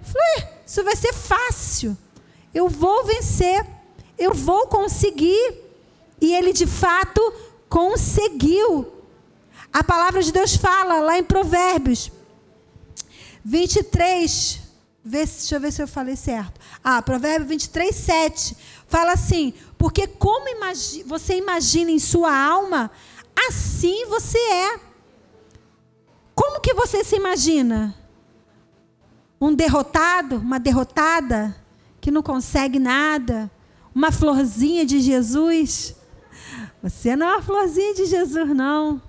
Falei, isso vai ser fácil. Eu vou vencer. Eu vou conseguir. E ele de fato conseguiu. A palavra de Deus fala lá em Provérbios 23. Deixa eu ver se eu falei certo. Provérbios 23, 7. Fala assim, porque como você imagina em sua alma, assim você é. Como que você se imagina? Um derrotado, uma derrotada, que não consegue nada. uma florzinha de Jesus. Você não é uma florzinha de Jesus, não.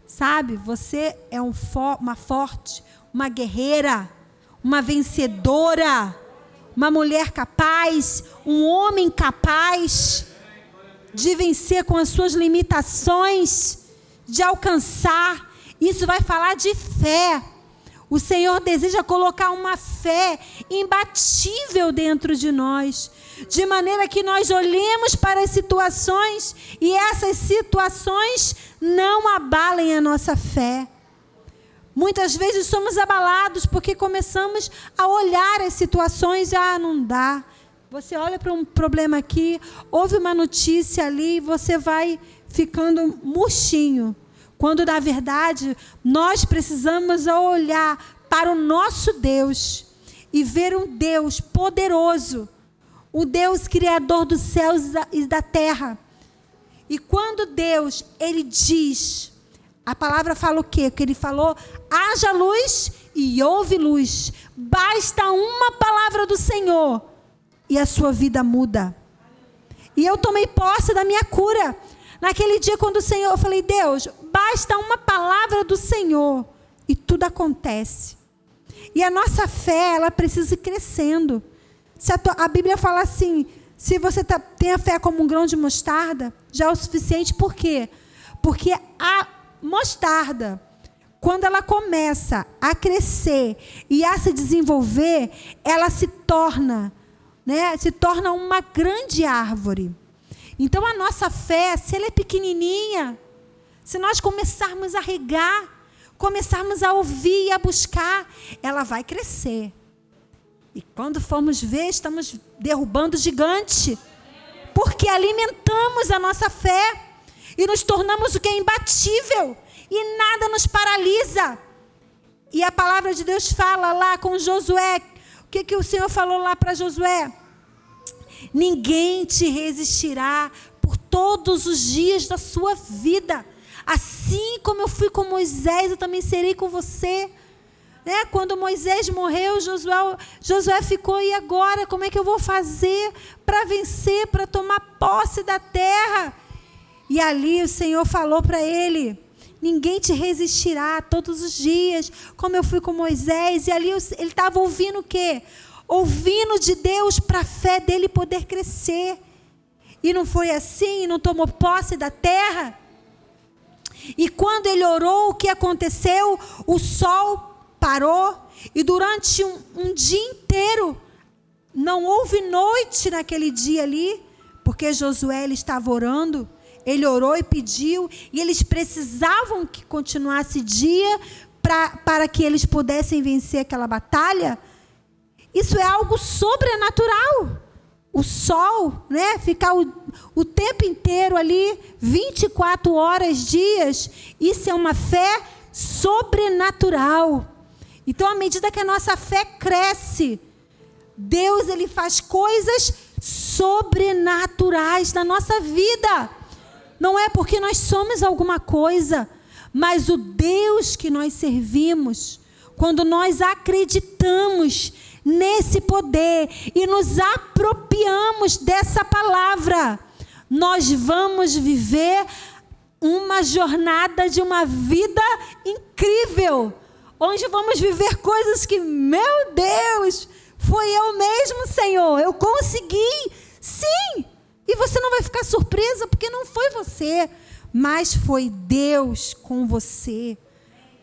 Sabe, você é uma forte, uma guerreira, uma vencedora, uma mulher capaz, um homem capaz de vencer com as suas limitações, de alcançar. Isso vai falar de fé. O Senhor deseja colocar uma fé imbatível dentro de nós, de maneira que nós olhemos para as situações e essas situações não abalem a nossa fé. Muitas vezes somos abalados porque começamos a olhar as situações e não dá. Você olha para um problema aqui, ouve uma notícia ali e você vai ficando murchinho. Quando, na verdade, nós precisamos olhar para o nosso Deus e ver um Deus poderoso, um Deus criador dos céus e da terra. E quando Deus, Ele diz, a palavra fala o quê? Que Ele falou, haja luz e houve luz. Basta uma palavra do Senhor e a sua vida muda. E eu tomei posse da minha cura. Naquele dia, quando o Senhor, eu falei, Deus, basta uma palavra do Senhor e tudo acontece. E a nossa fé, ela precisa ir crescendo. A Bíblia fala assim, se você tem a fé como um grão de mostarda, já é o suficiente. Por quê? Porque a mostarda, quando ela começa a crescer e a se desenvolver, ela se torna uma grande árvore. Então, a nossa fé, se ela é pequenininha, se nós começarmos a regar, começarmos a ouvir e a buscar, ela vai crescer. E quando formos ver, estamos derrubando gigante, porque alimentamos a nossa fé e nos tornamos o que é imbatível e nada nos paralisa. E a palavra de Deus fala lá com Josué, o que o Senhor falou lá para Josué? Ninguém te resistirá por todos os dias da sua vida. Assim como eu fui com Moisés, eu também serei com você. Quando Moisés morreu, Josué ficou, e agora? Como é que eu vou fazer para vencer, para tomar posse da terra? E ali o Senhor falou para ele, ninguém te resistirá todos os dias, como eu fui com Moisés. E ali ele estava ouvindo o quê? Ouvindo de Deus para a fé dele poder crescer. E não foi assim, não tomou posse da terra. E quando ele orou, o que aconteceu? O sol parou e durante um dia inteiro, não houve noite naquele dia ali, porque Josué ele estava orando, ele orou e pediu, e eles precisavam que continuasse dia para que eles pudessem vencer aquela batalha. Isso é algo sobrenatural. O sol, ficar o tempo inteiro ali, 24 horas, dias, isso é uma fé sobrenatural. Então, à medida que a nossa fé cresce, Deus ele faz coisas sobrenaturais na nossa vida. Não é porque nós somos alguma coisa, mas o Deus que nós servimos, quando nós acreditamos nesse poder e nos apropriamos dessa palavra, nós vamos viver uma jornada de uma vida incrível, onde vamos viver coisas que, meu Deus, foi eu mesmo, Senhor, eu consegui, sim, e você não vai ficar surpresa, porque não foi você, mas foi Deus com você,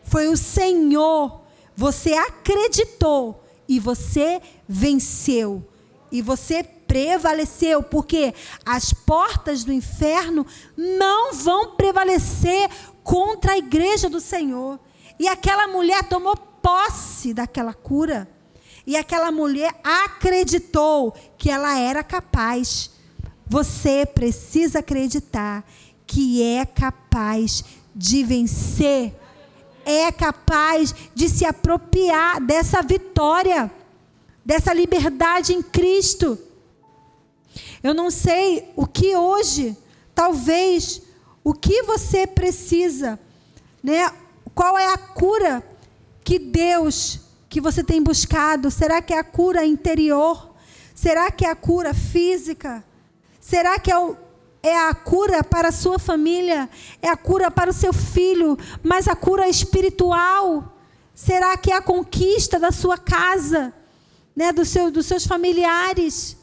foi o Senhor, você acreditou, e você venceu, e você prevaleceu, porque as portas do inferno não vão prevalecer contra a igreja do Senhor. E aquela mulher tomou posse daquela cura, e aquela mulher acreditou que ela era capaz. Você precisa acreditar que é capaz de vencer, é capaz de se apropriar dessa vitória, dessa liberdade em Cristo. Eu não sei o que hoje, talvez, o que você precisa, qual é a cura que você tem buscado? Será que é a cura interior? Será que é a cura física? Será que é a cura para a sua família? É a cura para o seu filho? Mas a cura espiritual? Será que é a conquista da sua casa? Né? Dos seus familiares?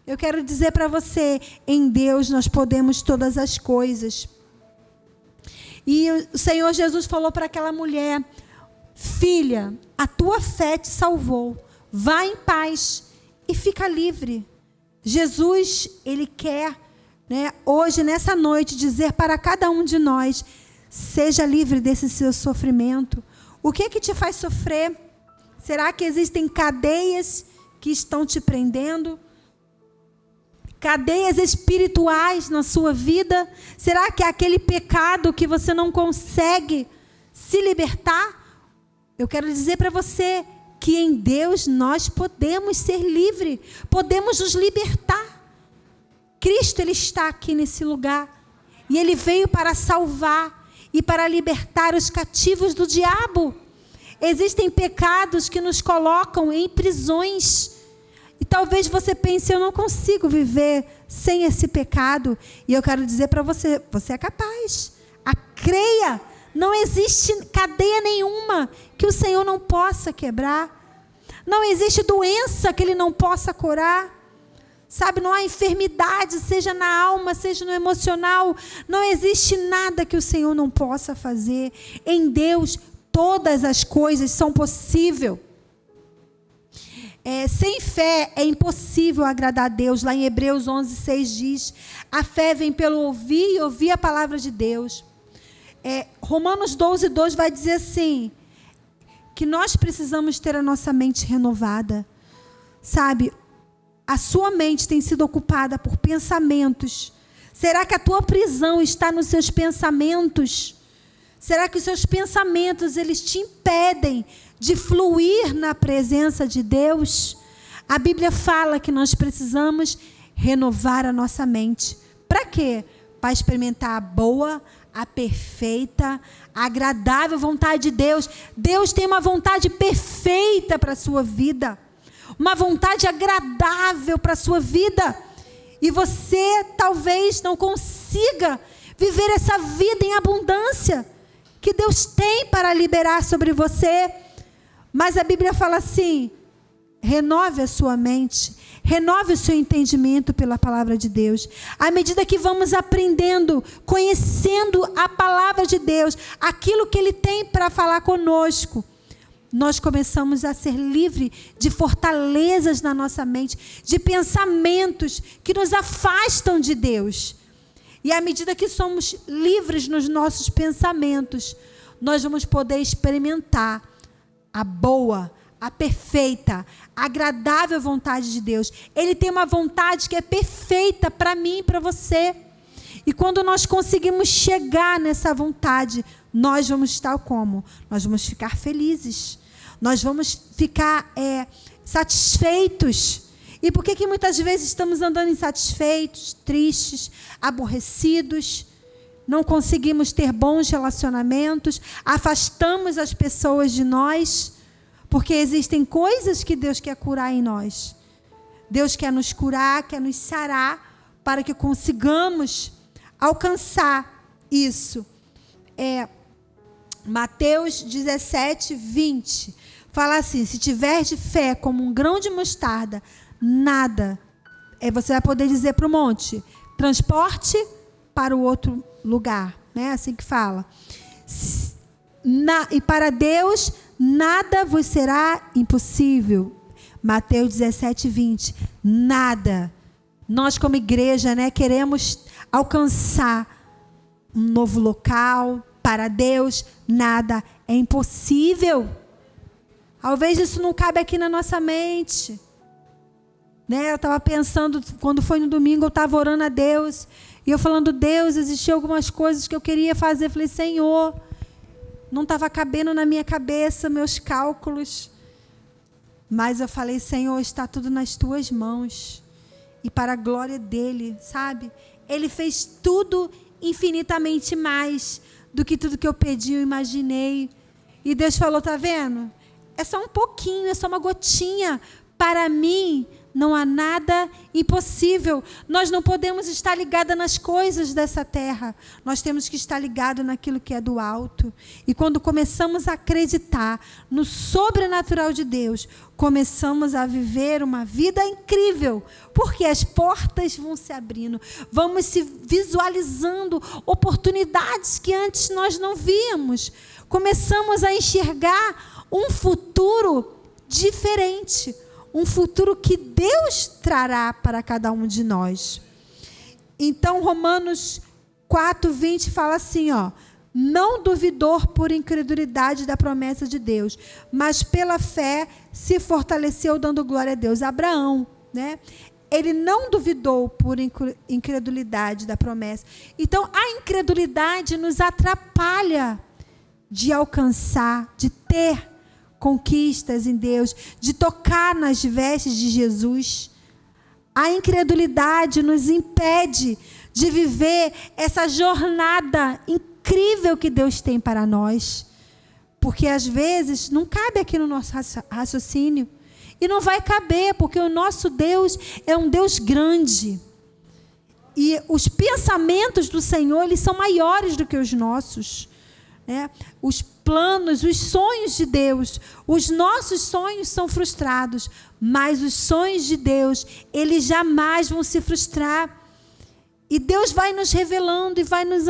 Eu quero dizer para você, em Deus nós podemos todas as coisas. E o Senhor Jesus falou para aquela mulher: filha, a tua fé te salvou. Vá em paz e fica livre. Jesus, Ele quer, né, hoje, nessa noite, dizer para cada um de nós: seja livre desse seu sofrimento. O que te faz sofrer? Será que existem cadeias que estão te prendendo? Cadeias espirituais na sua vida? Será que é aquele pecado que você não consegue se libertar? Eu quero dizer para você que em Deus nós podemos ser livres, podemos nos libertar. Cristo, Ele está aqui nesse lugar e Ele veio para salvar e para libertar os cativos do diabo. Existem pecados que nos colocam em prisões. E talvez você pense: eu não consigo viver sem esse pecado. E eu quero dizer para você: você é capaz. Creia. Não existe cadeia nenhuma que o Senhor não possa quebrar. Não existe doença que Ele não possa curar. Sabe, não há enfermidade, seja na alma, seja no emocional. Não existe nada que o Senhor não possa fazer. Em Deus, todas as coisas são possíveis. Sem fé é impossível agradar a Deus. Lá em Hebreus 11:6 diz: a fé vem pelo ouvir e ouvir a palavra de Deus. Romanos 12:2 vai dizer assim, que nós precisamos ter a nossa mente renovada. Sabe, a sua mente tem sido ocupada por pensamentos. Será que a tua prisão está nos seus pensamentos? Será que os seus pensamentos, eles te impedem de fluir na presença de Deus? A Bíblia fala que nós precisamos renovar a nossa mente. Para quê? Para experimentar a boa, a perfeita, a agradável vontade de Deus. Deus tem uma vontade perfeita para a sua vida. Uma vontade agradável para a sua vida. E você talvez não consiga viver essa vida em abundância que Deus tem para liberar sobre você. Mas a Bíblia fala assim: renove a sua mente, renove o seu entendimento pela palavra de Deus. À medida que vamos aprendendo, conhecendo a palavra de Deus, aquilo que Ele tem para falar conosco, nós começamos a ser livres de fortalezas na nossa mente, de pensamentos que nos afastam de Deus. E à medida que somos livres nos nossos pensamentos, nós vamos poder experimentar a boa, a perfeita, a agradável vontade de Deus. Ele tem uma vontade que é perfeita para mim e para você. E quando nós conseguimos chegar nessa vontade, nós vamos estar como? Nós vamos ficar felizes. Nós vamos ficar satisfeitos. E por que muitas vezes estamos andando insatisfeitos, tristes, aborrecidos? Não conseguimos ter bons relacionamentos, afastamos as pessoas de nós, porque existem coisas que Deus quer curar em nós. Deus quer nos curar, quer nos sarar, para que consigamos alcançar isso. Mateus 17:20 fala assim: se tiver de fé como um grão de mostarda, nada, você vai poder dizer para o monte: transporte para o outro lugar, né? Assim que fala. E para Deus nada vos será impossível. Mateus 17:20. Nada. Nós como igreja, né, queremos alcançar um novo local. Para Deus nada é impossível. Talvez isso não cabe aqui na nossa mente, né? Eu estava pensando, quando foi no domingo, eu estava orando a Deus, e eu falando: Deus, existiam algumas coisas que eu queria fazer. Eu falei: Senhor, não estava cabendo na minha cabeça, meus cálculos. Mas eu falei: Senhor, está tudo nas tuas mãos. E para a glória dele, sabe? Ele fez tudo infinitamente mais do que tudo que eu pedi, eu imaginei. E Deus falou: tá vendo? É só um pouquinho, é só uma gotinha. Para mim, não há nada impossível. Nós não podemos estar ligados nas coisas dessa terra. Nós temos que estar ligados naquilo que é do alto. E quando começamos a acreditar no sobrenatural de Deus, começamos a viver uma vida incrível, porque as portas vão se abrindo, vamos se visualizando oportunidades que antes nós não víamos. Começamos a enxergar um futuro diferente, um futuro que Deus trará para cada um de nós. Então, Romanos 4:20 fala assim, não duvidou por incredulidade da promessa de Deus, mas pela fé se fortaleceu dando glória a Deus. Abraão, né? Ele não duvidou por incredulidade da promessa. Então, a incredulidade nos atrapalha de alcançar, de ter conquistas em Deus, de tocar nas vestes de Jesus. A incredulidade nos impede de viver essa jornada incrível que Deus tem para nós. Porque às vezes não cabe aqui no nosso raciocínio. E não vai caber, porque o nosso Deus é um Deus grande. E os pensamentos do Senhor, eles são maiores do que os nossos. Né? Os planos, os sonhos de Deus, os nossos sonhos são frustrados, mas os sonhos de Deus, eles jamais vão se frustrar. E Deus vai nos revelando e vai nos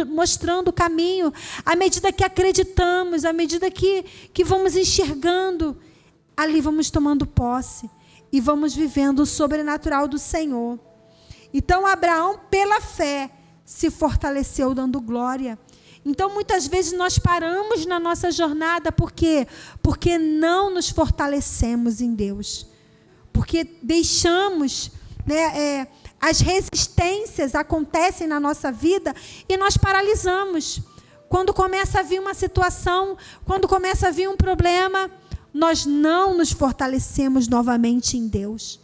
mostrando o caminho, à medida que acreditamos, à medida que vamos enxergando, ali vamos tomando posse e vamos vivendo o sobrenatural do Senhor. Então, Abraão, pela fé, se fortaleceu dando glória. Então, muitas vezes nós paramos na nossa jornada, por quê? Porque não nos fortalecemos em Deus. Porque deixamos, né, as resistências acontecem na nossa vida e nós paralisamos. Quando começa a vir uma situação, quando começa a vir um problema, nós não nos fortalecemos novamente em Deus.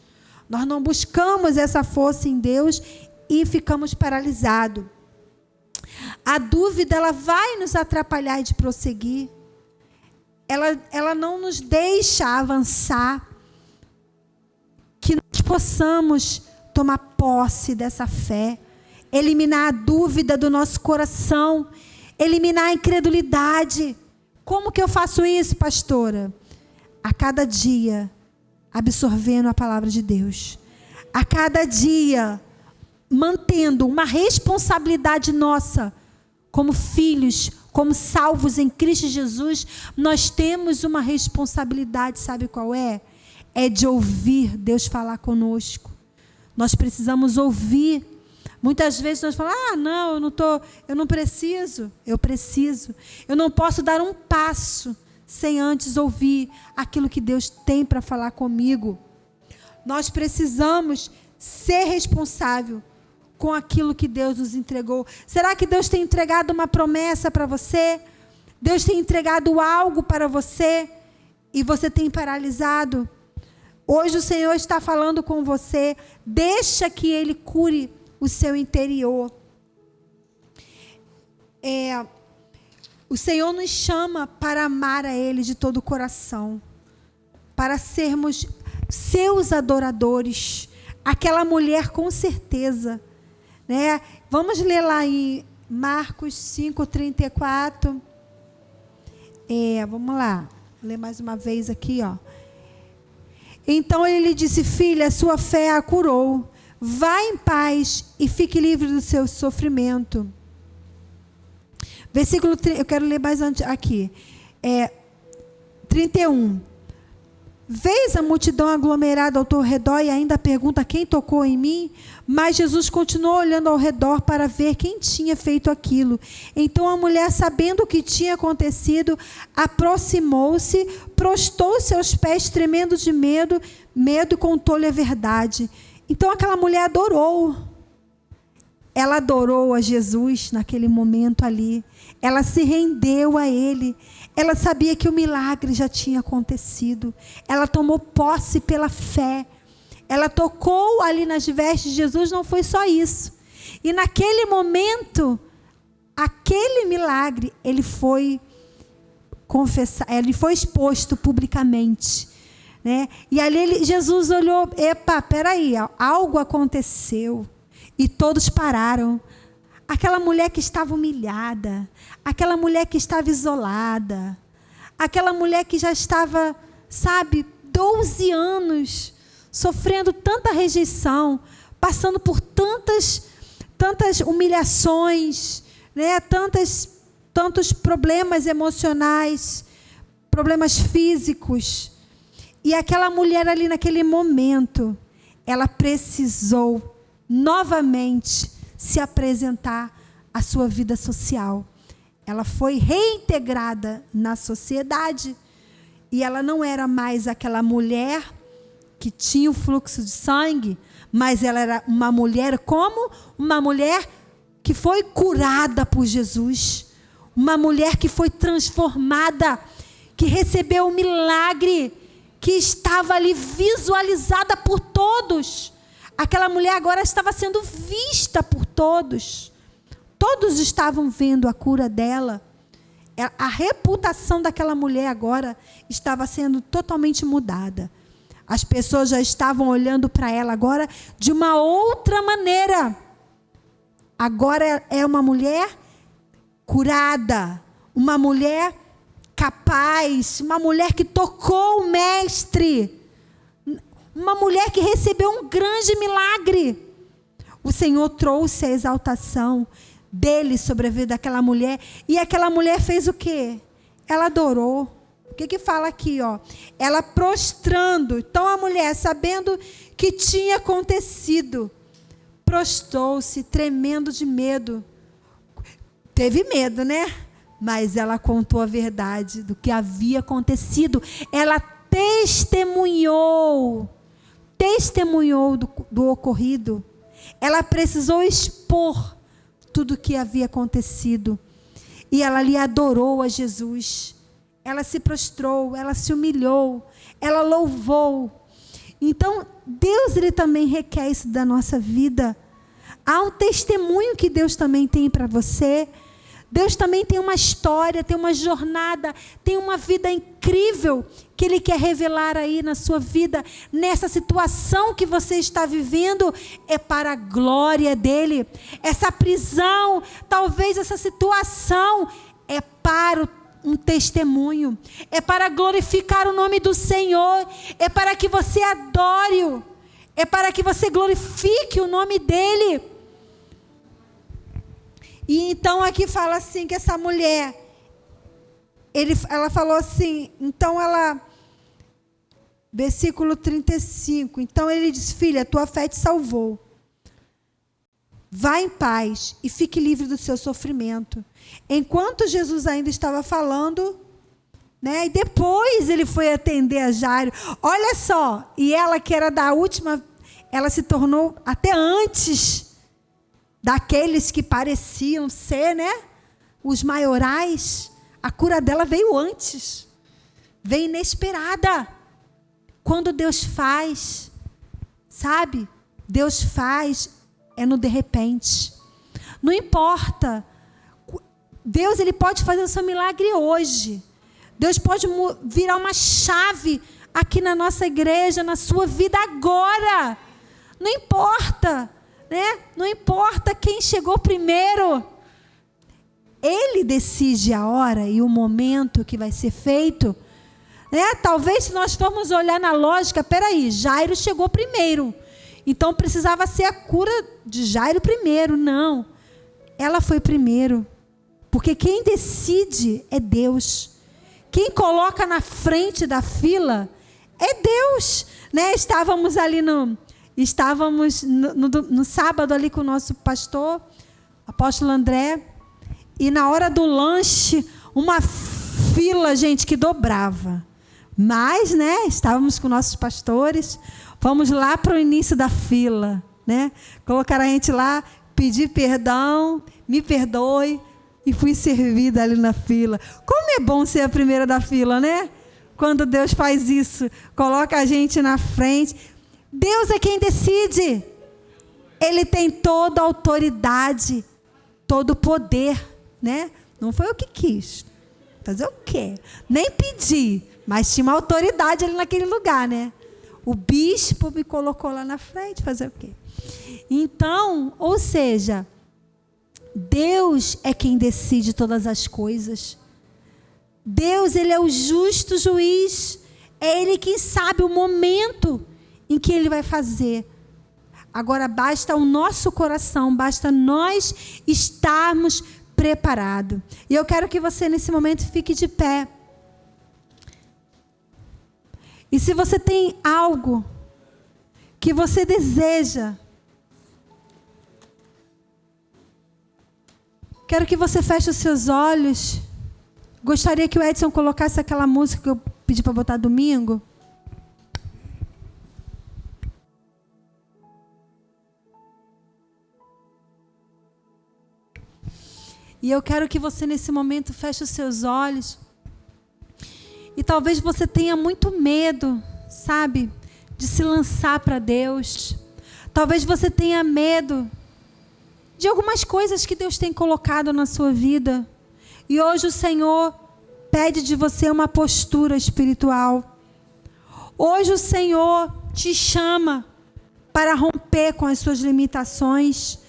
Nós não buscamos essa força em Deus e ficamos paralisados. A dúvida, ela vai nos atrapalhar de prosseguir. Ela não nos deixa avançar. Que nós possamos tomar posse dessa fé, eliminar a dúvida do nosso coração, eliminar a incredulidade. Como que eu faço isso, pastora? A cada dia, absorvendo a palavra de Deus. A cada dia, mantendo uma responsabilidade nossa, como filhos, como salvos em Cristo Jesus, nós temos uma responsabilidade, sabe qual é? É de ouvir Deus falar conosco. Nós precisamos ouvir. Muitas vezes nós falamos, não, eu não preciso. Eu preciso. Eu não posso dar um passo sem antes ouvir aquilo que Deus tem para falar comigo. Nós precisamos ser responsável com aquilo que Deus nos entregou. Será que Deus tem entregado uma promessa para você? Deus tem entregado algo para você e você tem paralisado? Hoje o Senhor está falando com você. Deixa que Ele cure o seu interior. O Senhor nos chama para amar a Ele de todo o coração, para sermos seus adoradores. Aquela mulher, com certeza, né? Vamos ler lá em Marcos 5:34. Vamos lá, vou ler mais uma vez aqui, Então ele lhe disse: filha, sua fé a curou. Vá em paz e fique livre do seu sofrimento. Versículo 30, eu quero ler mais aqui. 31. Vês a multidão aglomerada ao teu redor e ainda pergunta: quem tocou em mim? Mas Jesus continuou olhando ao redor para ver quem tinha feito aquilo. Então a mulher, sabendo o que tinha acontecido, aproximou-se, prostou-se aos pés, tremendo de medo, e contou-lhe a verdade. Então aquela mulher adorou. Ela adorou a Jesus naquele momento ali. Ela se rendeu a Ele. Ela sabia que o milagre já tinha acontecido. Ela tomou posse pela fé. Ela tocou ali nas vestes de Jesus, não foi só isso. E naquele momento, aquele milagre, ele foi exposto publicamente. né? E ali Jesus olhou, epa, peraí, algo aconteceu. E todos pararam. Aquela mulher que estava humilhada, aquela mulher que estava isolada, aquela mulher que já estava, 12 anos, sofrendo tanta rejeição, passando por tantas humilhações, né? Tantos problemas emocionais, problemas físicos. E aquela mulher ali naquele momento, ela precisou novamente se apresentar à sua vida social. Ela foi reintegrada na sociedade e ela não era mais aquela mulher que tinha o fluxo de sangue, mas ela era uma mulher como? Uma mulher que foi curada por Jesus, uma mulher que foi transformada, que recebeu um milagre, que estava ali visualizada por todos. Aquela mulher agora estava sendo vista por todos. Todos estavam vendo a cura dela. A reputação daquela mulher agora estava sendo totalmente mudada. As pessoas já estavam olhando para ela agora de uma outra maneira. Agora é uma mulher curada, uma mulher capaz, uma mulher que tocou o mestre, uma mulher que recebeu um grande milagre. O Senhor trouxe a exaltação dele sobre a vida daquela mulher, e aquela mulher fez o quê? Ela adorou. O que fala aqui, ó? Ela prostrando. Então a mulher, sabendo que tinha acontecido, prostrou-se, tremendo de medo. Teve medo, né? Mas ela contou a verdade do que havia acontecido. Ela testemunhou do ocorrido. Ela precisou expor tudo o que havia acontecido. E ela lhe adorou a Jesus. Ela se prostrou, ela se humilhou, ela louvou. Então, Deus, ele também requer isso da nossa vida. Há um testemunho que Deus também tem para você. Deus também tem uma história, tem uma jornada, tem uma vida incrível que Ele quer revelar aí na sua vida. Nessa situação que você está vivendo, é para a glória dEle. Essa prisão, talvez essa situação, é para um testemunho, é para glorificar o nome do Senhor, é para que você adore-o, é para que você glorifique o nome dEle. E então aqui fala assim, que essa mulher, ela falou assim, então ela, versículo 35, então ele diz, filha, tua fé te salvou. Vá em paz e fique livre do seu sofrimento. Enquanto Jesus ainda estava falando, né, e depois ele foi atender a Jairo. Olha só, e ela que era da última, ela se tornou até antes daqueles que pareciam ser, né, os maiorais. A cura dela veio antes, veio inesperada. Quando Deus faz, sabe? Deus faz, é no de repente. Não importa. Deus, ele pode fazer o seu milagre hoje. Deus pode virar uma chave aqui na nossa igreja, na sua vida agora. Não importa, né? Não importa quem chegou primeiro. Ele decide a hora e o momento que vai ser feito. Né? Talvez se nós formos olhar na lógica, peraí, Jairo chegou primeiro. Então precisava ser a cura de Jairo primeiro. Não, ela foi primeiro. Porque quem decide é Deus. Quem coloca na frente da fila é Deus. Né? Estávamos ali no sábado ali com o nosso pastor, apóstolo André. E na hora do lanche, uma fila, gente, que dobrava. Mas, né, estávamos com nossos pastores, vamos lá para o início da fila, né? Colocaram a gente lá, pedir perdão, me perdoe, e fui servida ali na fila. Como é bom ser a primeira da fila, né? Quando Deus faz isso, coloca a gente na frente. Deus é quem decide. Ele tem toda a autoridade, todo o poder, né? Não foi eu que quis. Fazer o quê? Nem pedi. Mas tinha uma autoridade ali naquele lugar, né? O bispo me colocou lá na frente, fazer o quê? Então, ou seja, Deus é quem decide todas as coisas. Deus, Ele é o justo juiz. É Ele quem sabe o momento em que Ele vai fazer. Agora, basta o nosso coração, basta nós estarmos preparados. E eu quero que você, nesse momento, fique de pé. E se você tem algo que você deseja, quero que você feche os seus olhos. Gostaria que o Edson colocasse aquela música que eu pedi para botar domingo. E eu quero que você, nesse momento, feche os seus olhos. E talvez você tenha muito medo, sabe, de se lançar para Deus. Talvez você tenha medo de algumas coisas que Deus tem colocado na sua vida. E hoje o Senhor pede de você uma postura espiritual. Hoje o Senhor te chama para romper com as suas limitações.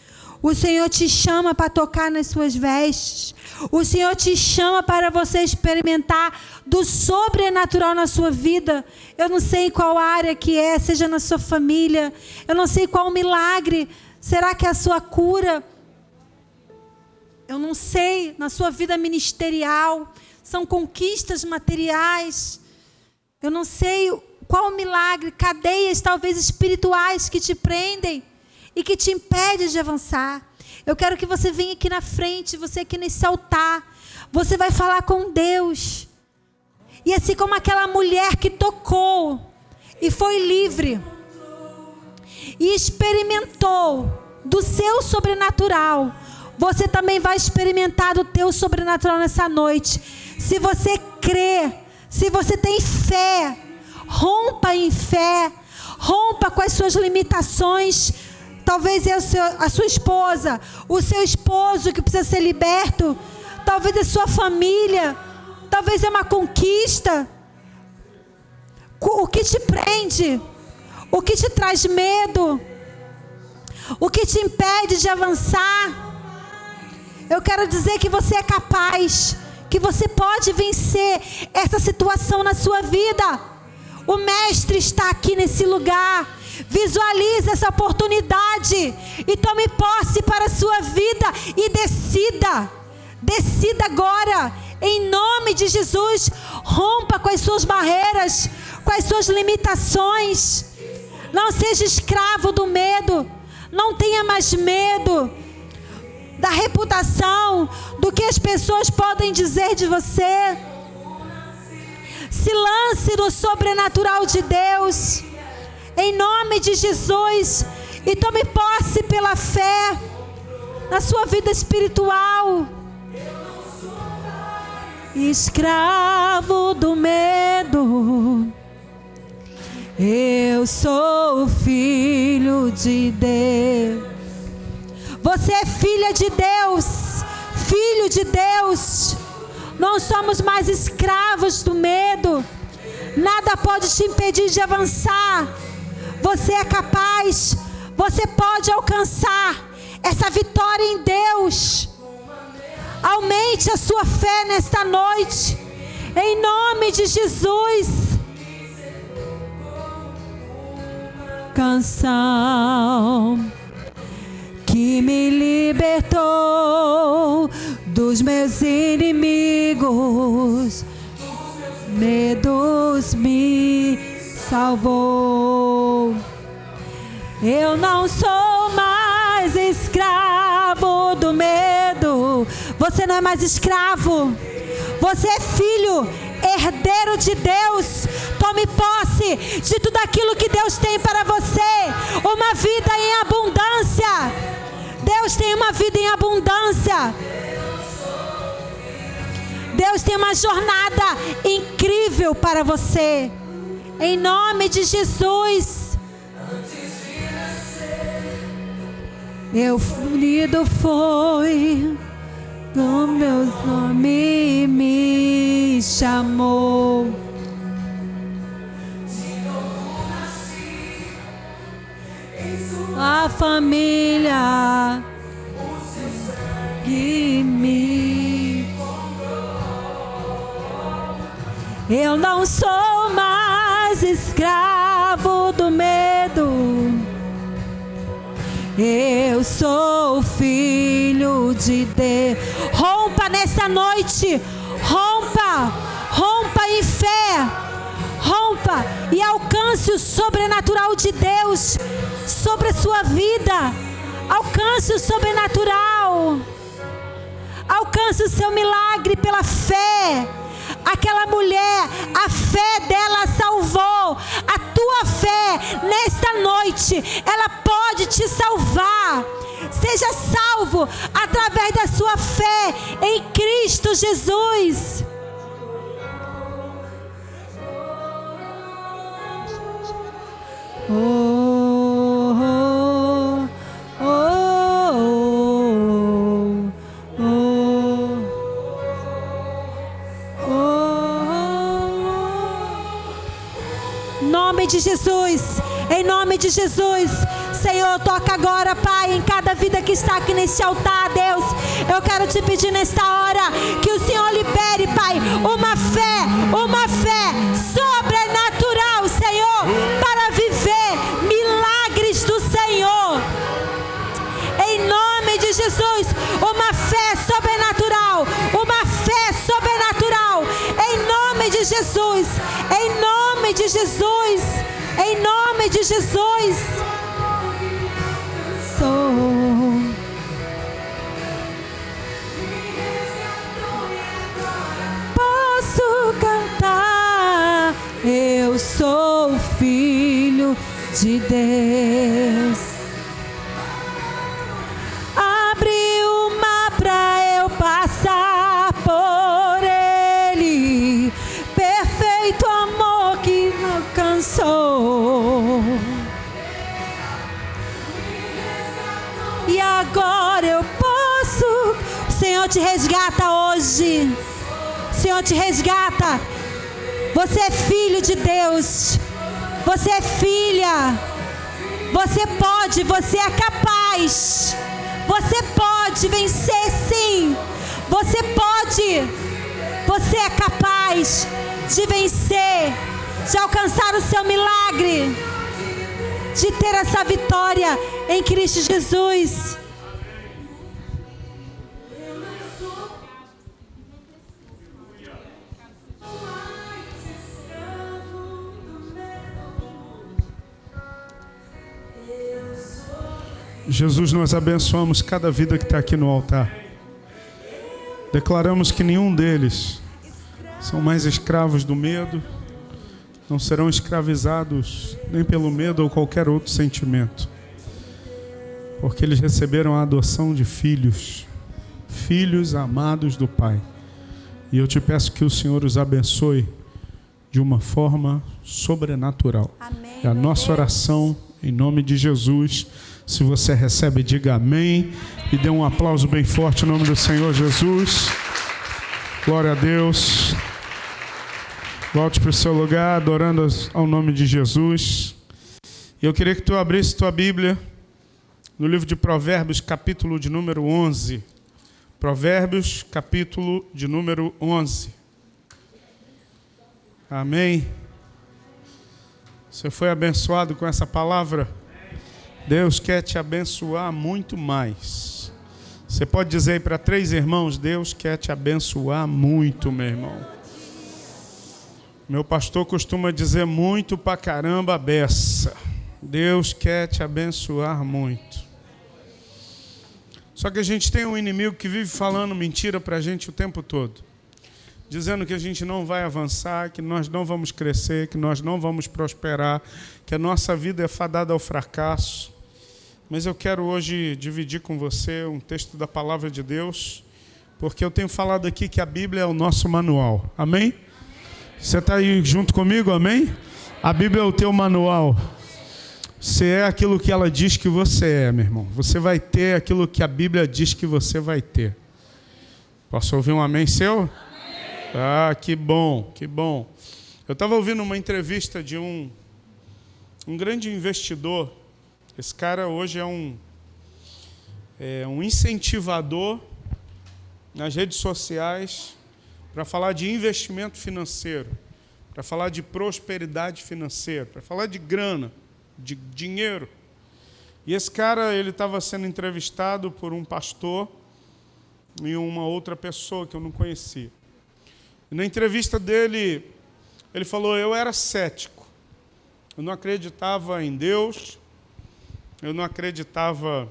O Senhor te chama para tocar nas suas vestes. O Senhor te chama para você experimentar do sobrenatural na sua vida. Eu não sei qual área que é, seja na sua família. Eu não sei qual milagre. Será que é a sua cura? Eu não sei, na sua vida ministerial. São conquistas materiais. Eu não sei qual milagre, cadeias talvez espirituais que te prendem e que te impedem de avançar. Eu quero que você venha aqui na frente, você aqui nesse altar. Você vai falar com Deus. E assim como aquela mulher que tocou e foi livre e experimentou do seu sobrenatural, você também vai experimentar do teu sobrenatural nessa noite. Se você crê, se você tem fé, rompa em fé, rompa com as suas limitações. Talvez é a sua esposa, o seu esposo que precisa ser liberto. Talvez a sua família. Talvez é uma conquista. O que te prende? O que te traz medo? O que te impede de avançar? Eu quero dizer que você é capaz, que você pode vencer essa situação na sua vida. O Mestre está aqui nesse lugar. Visualize essa oportunidade e tome posse para a sua vida e decida. Decida agora, em nome de Jesus. Rompa com as suas barreiras, com as suas limitações. Não seja escravo do medo. Não tenha mais medo da reputação, do que as pessoas podem dizer de você. Se lance no sobrenatural de Deus, em nome de Jesus, e tome posse pela fé na sua vida espiritual. Escravo do medo, eu sou filho de Deus. Você é filha de Deus, filho de Deus. Não somos mais escravos do medo. Nada pode te impedir de avançar. Você é capaz. Você pode alcançar essa vitória em Deus. Aumente a sua fé nesta noite, em nome de Jesus. Canção que me libertou dos meus inimigos, medos me salvou. Eu não sou mais escravo do medo. Você não é mais escravo. Você é filho, herdeiro de Deus. Tome posse de tudo aquilo que Deus tem para você. Uma vida em abundância. Deus tem uma vida em abundância. Deus tem uma jornada incrível para você. Em nome de Jesus. Eu unido foi, o meu nome me chamou. a família que me. Eu não sou mais escravo do medo. Eu sou filho de Deus. Rompa nessa noite. Rompa em fé. Rompa e alcance o sobrenatural de Deus sobre a sua vida. Alcance o sobrenatural. Alcance o seu milagre pela fé. Aquela mulher, a fé dela salvou. A tua fé nesta noite, ela pode te salvar. Seja salvo através da sua fé em Cristo Jesus. De Jesus, em nome de Jesus, Senhor, toca agora, Pai, em cada vida que está aqui nesse altar, Deus. Eu quero te pedir nesta hora que o Senhor libere, Pai, uma fé sobrenatural, Senhor, para viver milagres do Senhor. Em nome de Jesus, uma fé sobrenatural, em nome de Jesus, em nome de Jesus, em nome de Jesus. Posso cantar, eu sou filho de Deus. Abre o mar pra eu passar por ele. Perfeito amor que me alcançou. E agora eu posso. O Senhor te resgata hoje. O Senhor te resgata. Você é filho de Deus. Você é filha. Você pode, você é capaz. Você pode vencer, sim. Você pode. Você é capaz de vencer, de alcançar o seu milagre, de ter essa vitória em Cristo Jesus. Jesus, nós abençoamos cada vida que está aqui no altar. Declaramos que nenhum deles são mais escravos do medo, não serão escravizados nem pelo medo ou qualquer outro sentimento, porque eles receberam a adoção de filhos, filhos amados do Pai. E eu te peço que o Senhor os abençoe de uma forma sobrenatural. Amém. É a nossa oração em nome de Jesus. Se você recebe, diga amém e dê um aplauso bem forte em nome do Senhor Jesus. Glória a Deus. Volte para o seu lugar, adorando ao nome de Jesus. Eu queria que tu abrisse tua Bíblia no livro de Provérbios, capítulo de número 11. Provérbios, capítulo de número 11. Amém. Você foi abençoado com essa palavra? Deus quer te abençoar muito mais. Você pode dizer aí para 3 irmãos: Deus quer te abençoar muito, meu irmão. Meu pastor costuma dizer muito pra caramba beça. Deus quer te abençoar muito. Só que a gente tem um inimigo que vive falando mentira pra gente o tempo todo. Dizendo que a gente não vai avançar, que nós não vamos crescer, que nós não vamos prosperar, que a nossa vida é fadada ao fracasso. Mas eu quero hoje dividir com você um texto da Palavra de Deus, porque eu tenho falado aqui que a Bíblia é o nosso manual. Amém? Você está aí junto comigo? Amém? A Bíblia é o teu manual. Você é aquilo que ela diz que você é, meu irmão. Você vai ter aquilo que a Bíblia diz que você vai ter. Posso ouvir um amém seu? Amém. Ah, que bom, que bom. Eu estava ouvindo uma entrevista de um grande investidor Esse cara hoje é um incentivador nas redes sociais para falar de investimento financeiro, para falar de prosperidade financeira, para falar de grana, de dinheiro. E esse cara, ele estava sendo entrevistado por um pastor e uma outra pessoa que eu não conhecia. E na entrevista dele, ele falou: eu era cético, eu não acreditava em Deus, eu não acreditava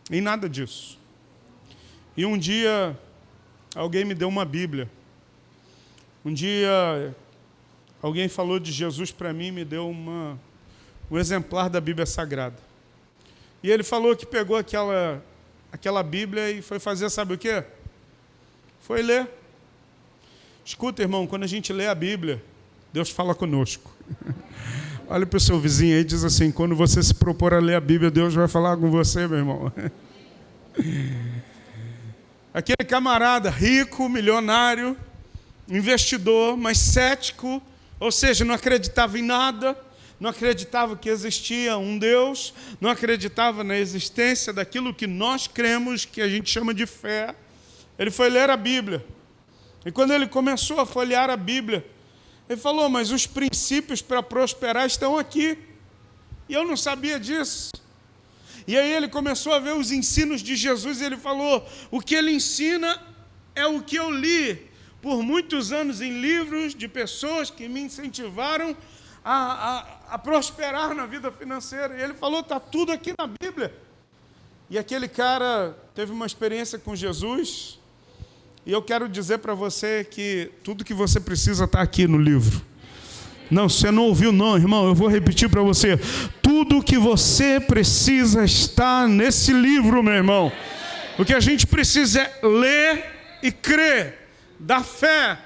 em nada disso. E um dia, alguém me deu uma Bíblia. Um dia, alguém falou de Jesus para mim, me deu um exemplar da Bíblia Sagrada. E ele falou que pegou aquela Bíblia e foi fazer, sabe o quê? Foi ler. Escuta, irmão, quando a gente lê a Bíblia, Deus fala conosco. Olha para o seu vizinho aí e diz assim: quando você se propor a ler a Bíblia, Deus vai falar com você, meu irmão. Aquele camarada rico, milionário, investidor, mas cético, ou seja, não acreditava em nada, não acreditava que existia um Deus, não acreditava na existência daquilo que nós cremos, que a gente chama de fé. Ele foi ler a Bíblia. E quando ele começou a folhear a Bíblia, ele falou: mas os princípios para prosperar estão aqui. E eu não sabia disso. E aí ele começou a ver os ensinos de Jesus e ele falou: o que ele ensina é o que eu li por muitos anos em livros de pessoas que me incentivaram a prosperar na vida financeira. E ele falou: está tudo aqui na Bíblia. E aquele cara teve uma experiência com Jesus. E eu quero dizer para você que tudo que você precisa está aqui no livro. Não, você não ouviu não, irmão, eu vou repetir para você. Tudo que você precisa está nesse livro, meu irmão. O que a gente precisa é ler e crer, dar fé,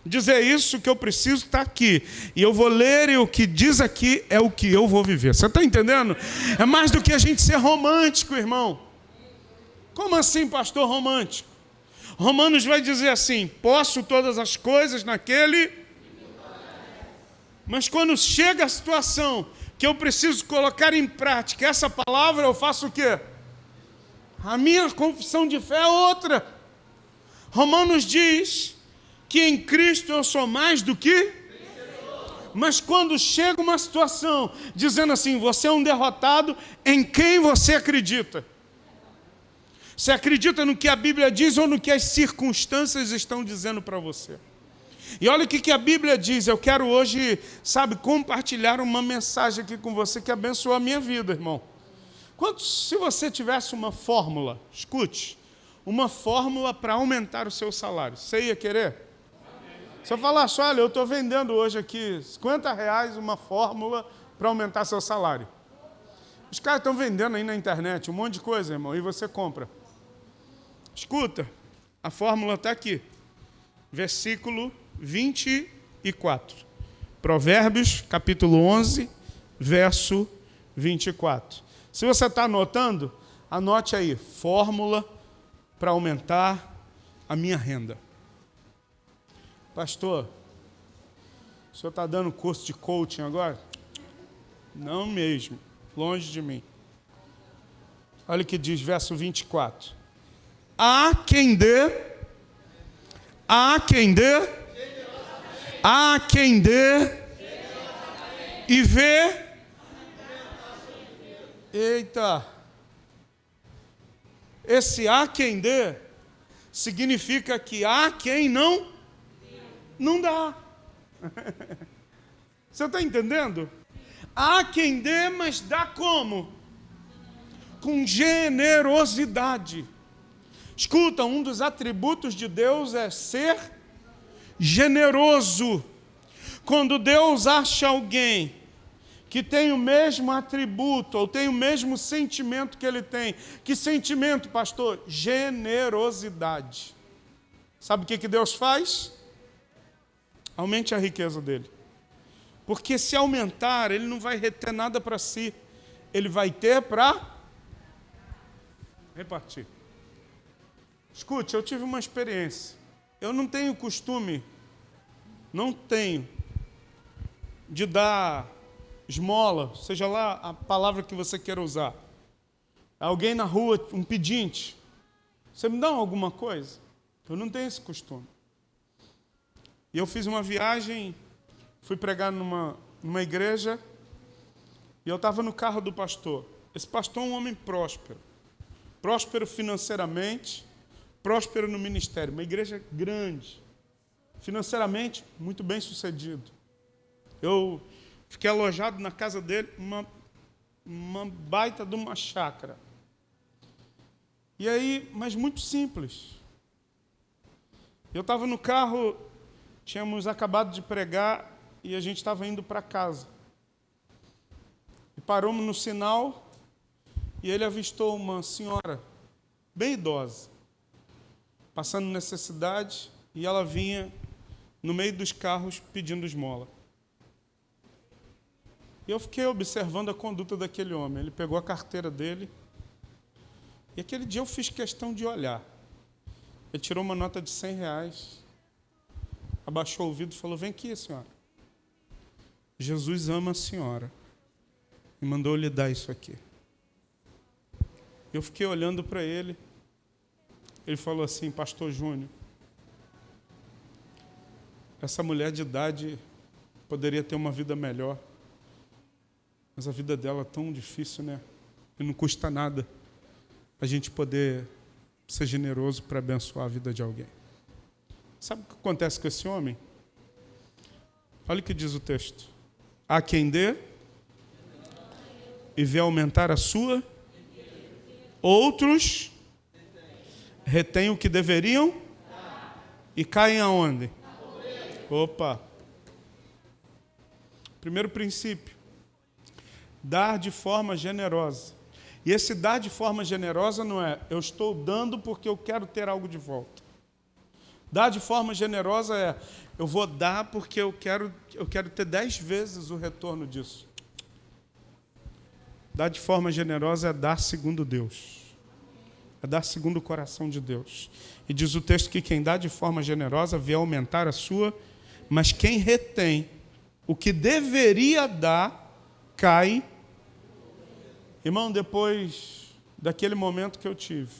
dizer: isso que eu preciso está aqui. E eu vou ler e o que diz aqui é o que eu vou viver. Você está entendendo? É mais do que a gente ser romântico, irmão. Como assim, pastor, romântico? Romanos vai dizer assim: posso todas as coisas naquele... Mas quando chega a situação que eu preciso colocar em prática essa palavra, eu faço o quê? A minha confissão de fé é outra. Romanos diz que em Cristo eu sou mais do que... Mas quando chega uma situação dizendo assim: você é um derrotado, em quem você acredita? Você acredita no que a Bíblia diz ou no que as circunstâncias estão dizendo para você? E olha o que a Bíblia diz. Eu quero hoje, compartilhar uma mensagem aqui com você que abençoou a minha vida, irmão. Se você tivesse uma fórmula, escute, uma fórmula para aumentar o seu salário, você ia querer? Se eu falasse: olha, eu estou vendendo hoje aqui R$50 uma fórmula para aumentar seu salário. Os caras estão vendendo aí na internet um monte de coisa, irmão, e você compra. Escuta, a fórmula está aqui. Versículo 24. Provérbios, capítulo 11, verso 24. Se você está anotando, anote aí: fórmula para aumentar a minha renda. Pastor, o senhor está dando curso de coaching agora? Não mesmo, longe de mim. Olha o que diz, verso 24. Há quem dê, e vê. Eita! Esse há quem dê significa que há quem não dá. Você está entendendo? Há quem dê, mas dá como? Com generosidade. Escuta, um dos atributos de Deus é ser generoso. Quando Deus acha alguém que tem o mesmo atributo, ou tem o mesmo sentimento que ele tem. Que sentimento, pastor? Generosidade. Sabe o que Deus faz? Aumente a riqueza dele. Porque se aumentar, ele não vai reter nada para si. Ele vai ter para repartir. Escute, eu tive uma experiência. Eu não tenho costume, de dar esmola, seja lá a palavra que você queira usar. Alguém na rua, um pedinte. Você me dá alguma coisa? Eu não tenho esse costume. E eu fiz uma viagem, fui pregar numa igreja, e eu estava no carro do pastor. Esse pastor é um homem próspero. Próspero financeiramente, próspero no ministério. Uma igreja grande. Financeiramente, muito bem sucedido. Eu fiquei alojado na casa dele, uma baita de uma chácara. E aí, mas muito simples. Eu estava no carro, tínhamos acabado de pregar e a gente estava indo para casa. E paramos no sinal e ele avistou uma senhora, bem idosa, passando necessidade, e ela vinha no meio dos carros pedindo esmola. E eu fiquei observando a conduta daquele homem. Ele pegou a carteira dele, e aquele dia eu fiz questão de olhar. Ele tirou uma nota de R$100, abaixou o vidro e falou: vem aqui, senhora. Jesus ama a senhora e mandou lhe dar isso aqui. Eu fiquei olhando para ele. Ele falou assim: pastor Júnior, essa mulher de idade poderia ter uma vida melhor, mas a vida dela é tão difícil, né? E não custa nada a gente poder ser generoso para abençoar a vida de alguém. Sabe o que acontece com esse homem? Olha o que diz o texto. Há quem dê e vê aumentar a sua, outros retêm o que deveriam e caem aonde? Opa! Primeiro princípio: dar de forma generosa. E esse dar de forma generosa não é eu estou dando porque eu quero ter algo de volta. Dar de forma generosa é eu vou dar porque eu quero ter 10 vezes o retorno disso. Dar de forma generosa é dar segundo Deus. É dar segundo o coração de Deus. E diz o texto que quem dá de forma generosa vê aumentar a sua, mas quem retém o que deveria dar, cai. Irmão, depois daquele momento que eu tive,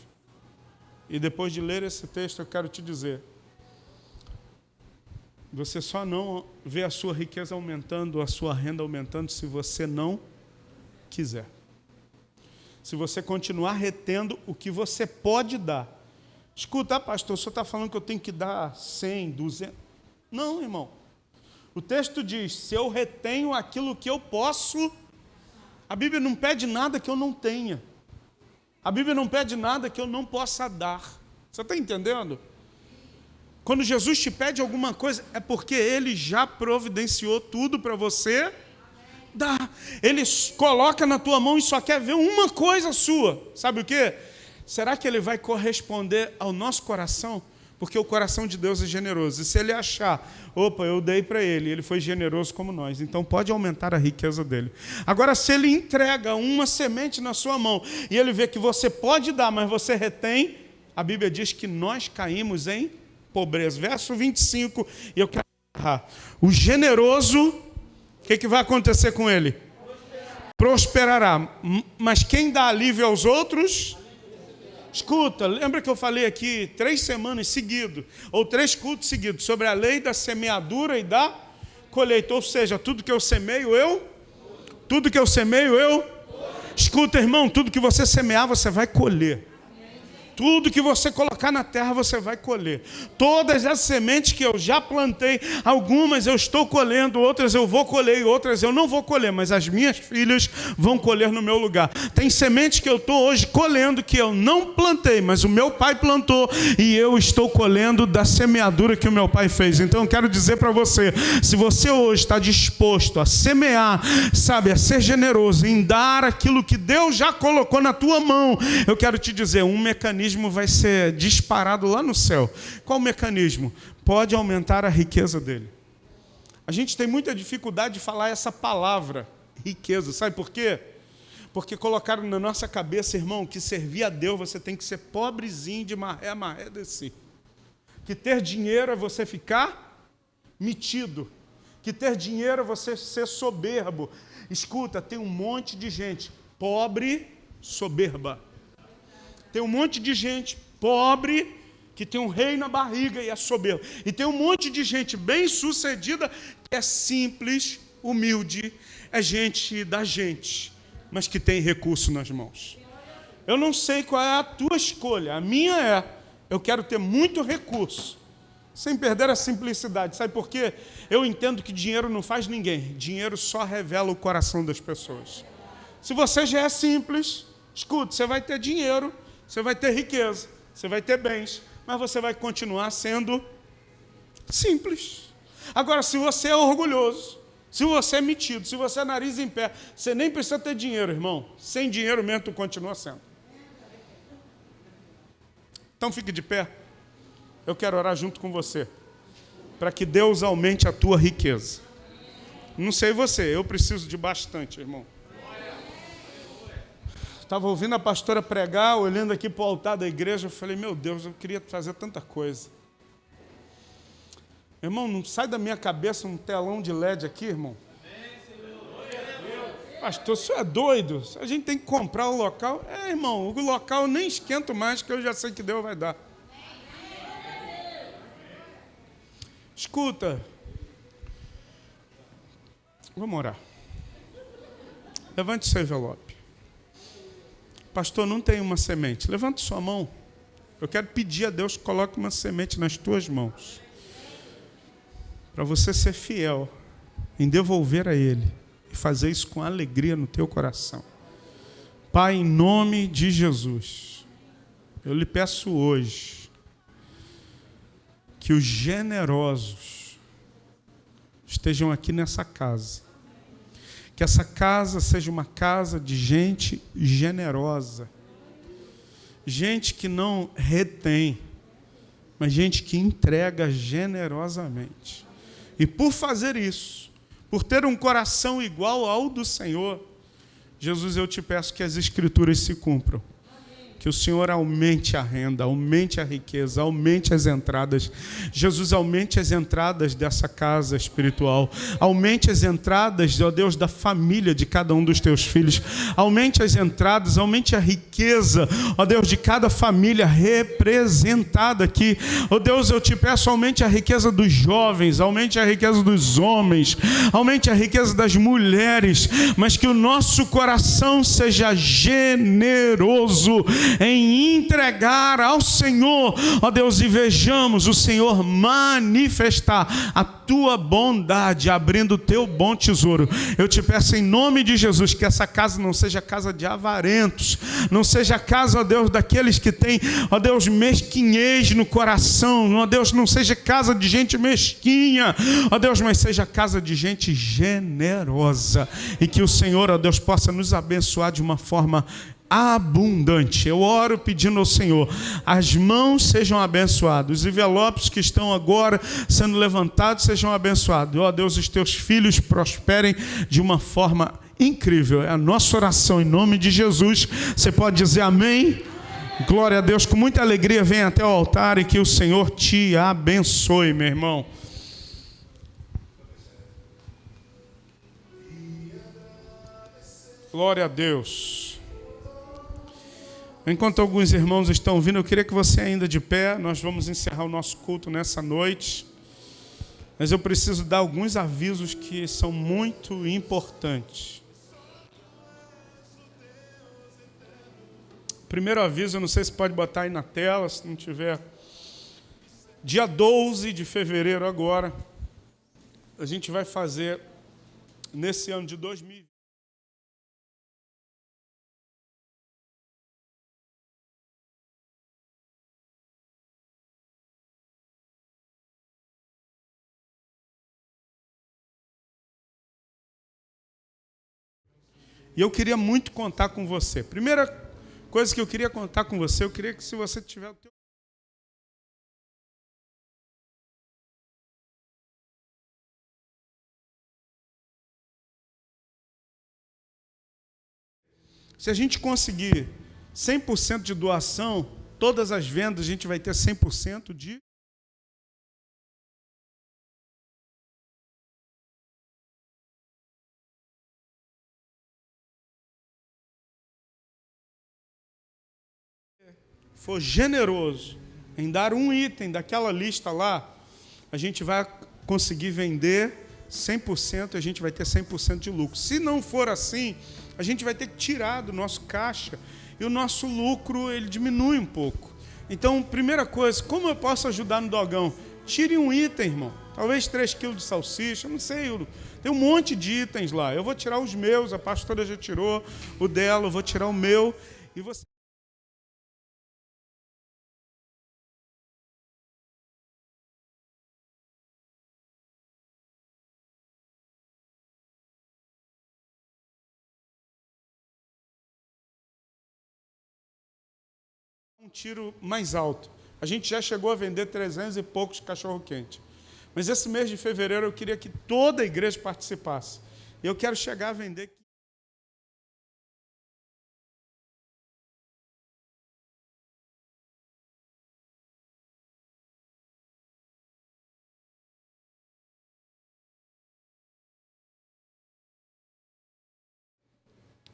e depois de ler esse texto, eu quero te dizer, você só não vê a sua riqueza aumentando, a sua renda aumentando, se você não quiser. Se você continuar retendo o que você pode dar. Escuta, pastor, o senhor está falando que eu tenho que dar 100, 200... Não, irmão. O texto diz, se eu retenho aquilo que eu posso... A Bíblia não pede nada que eu não tenha. A Bíblia não pede nada que eu não possa dar. Você está entendendo? Quando Jesus te pede alguma coisa, é porque Ele já providenciou tudo para você dar. Ele coloca na tua mão e só quer ver uma coisa sua. Sabe o quê? Será que Ele vai corresponder ao nosso coração? Porque o coração de Deus é generoso. E se Ele achar, opa, eu dei para Ele foi generoso como nós, então pode aumentar a riqueza dele. Agora, se Ele entrega uma semente na sua mão e Ele vê que você pode dar, mas você retém, a Bíblia diz que nós caímos em pobreza. Verso 25, e eu quero errar. O generoso, o que vai acontecer com ele? Prosperará. Mas quem dá alívio aos outros... Escuta, lembra que eu falei aqui 3 semanas seguidas, ou 3 cultos seguidos, sobre a lei da semeadura e da colheita. Ou seja, tudo que eu semeio, tudo que eu semeio, Escuta, irmão, tudo que você semear, você vai colher. Tudo que você colocar na terra, você vai colher. Todas as sementes que eu já plantei, algumas eu estou colhendo, outras eu vou colher e outras eu não vou colher, mas as minhas filhas vão colher no meu lugar. Tem sementes que eu estou hoje colhendo que eu não plantei, mas o meu pai plantou e eu estou colhendo da semeadura que o meu pai fez. Então eu quero dizer para você, se você hoje está disposto a semear, sabe, a ser generoso, em dar aquilo que Deus já colocou na tua mão, eu quero te dizer, um mecanismo vai ser disparado lá no céu. Qual o mecanismo? Pode aumentar a riqueza dele. A gente tem muita dificuldade de falar essa palavra, riqueza. Sabe por quê? Porque colocaram na nossa cabeça, irmão, que servir a Deus você tem que ser pobrezinho de maré a maré descer. Que ter dinheiro é você ficar metido. que ter dinheiro é você ser soberbo. Escuta, tem um monte de gente pobre, soberba. Tem um monte de gente pobre que tem um rei na barriga e é soberbo. E tem um monte de gente bem-sucedida que é simples, humilde, é gente da gente, mas que tem recurso nas mãos. Eu não sei qual é a tua escolha. A minha é, eu quero ter muito recurso, sem perder a simplicidade. Sabe por quê? Eu entendo que dinheiro não faz ninguém. Dinheiro só revela o coração das pessoas. Se você já é simples, escuta, você vai ter dinheiro, você vai ter riqueza, você vai ter bens, mas você vai continuar sendo simples. Agora, se você é orgulhoso, se você é metido, se você é nariz em pé, você nem precisa ter dinheiro, irmão. Sem dinheiro mesmo, tu continua sendo. Então fique de pé. Eu quero orar junto com você, para que Deus aumente a tua riqueza. Não sei você, eu preciso de bastante, irmão. Estava ouvindo a pastora pregar, olhando aqui para o altar da igreja, eu falei, meu Deus, eu queria fazer tanta coisa. Irmão, não sai da minha cabeça um telão de LED aqui, irmão. Pastor, isso é doido. A gente tem que comprar o local. Irmão, o local eu nem esquento mais, que eu já sei que Deus vai dar. Escuta. Vamos orar. Levante seu envelope. Pastor, não tem uma semente. Levante sua mão. Eu quero pedir a Deus que coloque uma semente nas tuas mãos. Para você ser fiel em devolver a Ele. E fazer isso com alegria no teu coração. Pai, em nome de Jesus, eu lhe peço hoje que os generosos estejam aqui nessa casa. Que essa casa seja uma casa de gente generosa. Gente que não retém, mas gente que entrega generosamente. E por fazer isso, por ter um coração igual ao do Senhor, Jesus, eu te peço que as Escrituras se cumpram. Que o Senhor aumente a renda, aumente a riqueza, aumente as entradas. Jesus, aumente as entradas dessa casa espiritual. Aumente as entradas, ó Deus, da família de cada um dos teus filhos. Aumente as entradas, aumente a riqueza, ó Deus, de cada família representada aqui. Ó Deus, eu te peço, aumente a riqueza dos jovens, aumente a riqueza dos homens, aumente a riqueza das mulheres, mas que o nosso coração seja generoso em entregar ao Senhor, ó Deus, e vejamos o Senhor manifestar a tua bondade, abrindo o teu bom tesouro. Eu te peço em nome de Jesus que essa casa não seja casa de avarentos, não seja casa, ó Deus, daqueles que têm, ó Deus, mesquinhez no coração, ó Deus, não seja casa de gente mesquinha, ó Deus, mas seja casa de gente generosa, e que o Senhor, ó Deus, possa nos abençoar de uma forma abundante. Eu oro pedindo ao Senhor, as mãos sejam abençoadas, os envelopes que estão agora sendo levantados sejam abençoados. Ó Deus, os teus filhos prosperem de uma forma incrível. É a nossa oração em nome de Jesus. Você pode dizer amém? Glória a Deus. Com muita alegria, vem até o altar e que o Senhor te abençoe, meu irmão. Glória a Deus. Enquanto alguns irmãos estão vindo, eu queria que você ainda de pé, nós vamos encerrar o nosso culto nessa noite. Mas eu preciso dar alguns avisos que são muito importantes. Primeiro aviso, eu não sei se pode botar aí na tela, se não tiver. Dia 12 de fevereiro agora, a gente vai fazer, nesse ano de 2020, e eu queria muito contar com você. Primeira coisa que eu queria contar com você, eu queria que se você tiver o teu... Se a gente conseguir 100% de doação, todas as vendas a gente vai ter 100% de... for generoso em dar um item daquela lista lá, a gente vai conseguir vender 100%, a gente vai ter 100% de lucro. Se não for assim, a gente vai ter que tirar do nosso caixa e o nosso lucro ele diminui um pouco. Então, primeira coisa, como eu posso ajudar no dogão? Tire um item, irmão. Talvez 3 quilos de salsicha, não sei. Tem um monte de itens lá. Eu vou tirar os meus, a pastora já tirou o dela, eu vou tirar o meu. E você... um tiro mais alto. A gente já chegou a vender 300 e poucos cachorro-quente. Mas esse mês de fevereiro eu queria que toda a igreja participasse. E eu quero chegar a vender...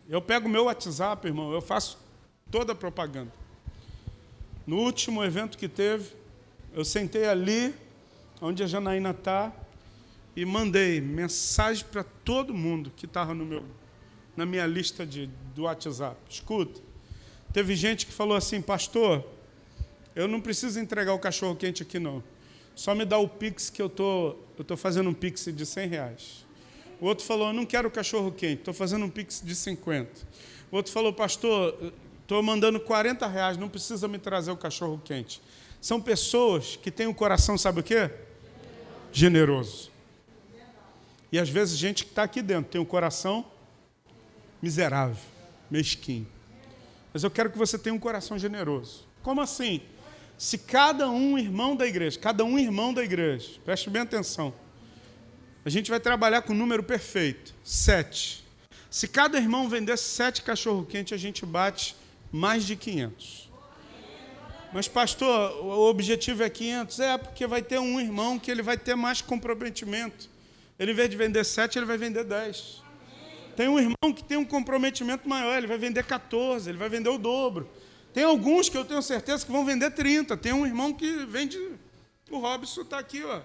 Eu pego o meu WhatsApp, irmão, eu faço toda a propaganda. No último evento que teve, eu sentei ali, onde a Janaína está, e mandei mensagem para todo mundo que estava na minha lista do WhatsApp. Escuta, teve gente que falou assim, pastor, eu não preciso entregar o cachorro-quente aqui, não. Só me dá o Pix, que eu tô fazendo um Pix de R$100. O outro falou, eu não quero cachorro-quente, estou fazendo um Pix de 50. O outro falou, pastor... estou mandando R$40, não precisa me trazer o cachorro-quente. São pessoas que têm o coração, sabe o quê? Generoso. E às vezes gente que está aqui dentro tem um coração miserável, mesquinho. Mas eu quero que você tenha um coração generoso. Como assim? Se cada um irmão da igreja, preste bem atenção, a gente vai trabalhar com o número perfeito, 7. Se cada irmão vender 7 cachorro-quente, a gente bate mais de 500. Mas, pastor, o objetivo é 500? É, porque vai ter um irmão que ele vai ter mais comprometimento. Ele, em vez de vender 7, ele vai vender 10. Tem um irmão que tem um comprometimento maior, ele vai vender 14, ele vai vender o dobro. Tem alguns que eu tenho certeza que vão vender 30. Tem um irmão que vende... O Robson está aqui, ó.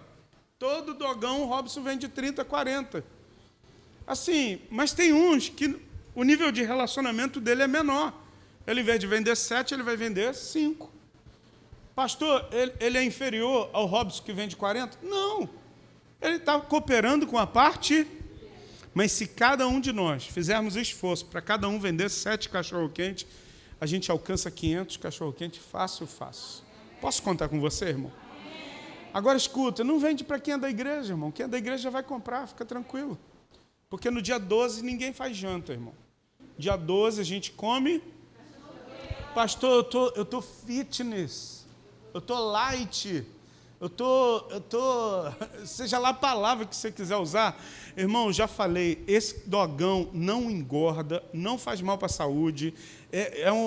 Todo dogão, o Robson vende 30, 40. Assim, mas tem uns que o nível de relacionamento dele é menor. Ele, em vez de vender 7, ele vai vender 5. Pastor, ele é inferior ao Robson que vende 40? Não. Ele está cooperando com a parte... Mas se cada um de nós fizermos esforço para cada um vender 7 cachorro-quente, a gente alcança 500 cachorro-quente fácil. Posso contar com você, irmão? Agora, escuta, não vende para quem é da igreja, irmão. Quem é da igreja vai comprar, fica tranquilo. Porque no dia 12 ninguém faz janta, irmão. Dia 12 a gente come... Pastor, eu tô fitness, eu tô light, eu tô, seja lá a palavra que você quiser usar. Irmão, já falei, esse dogão não engorda, não faz mal para a saúde,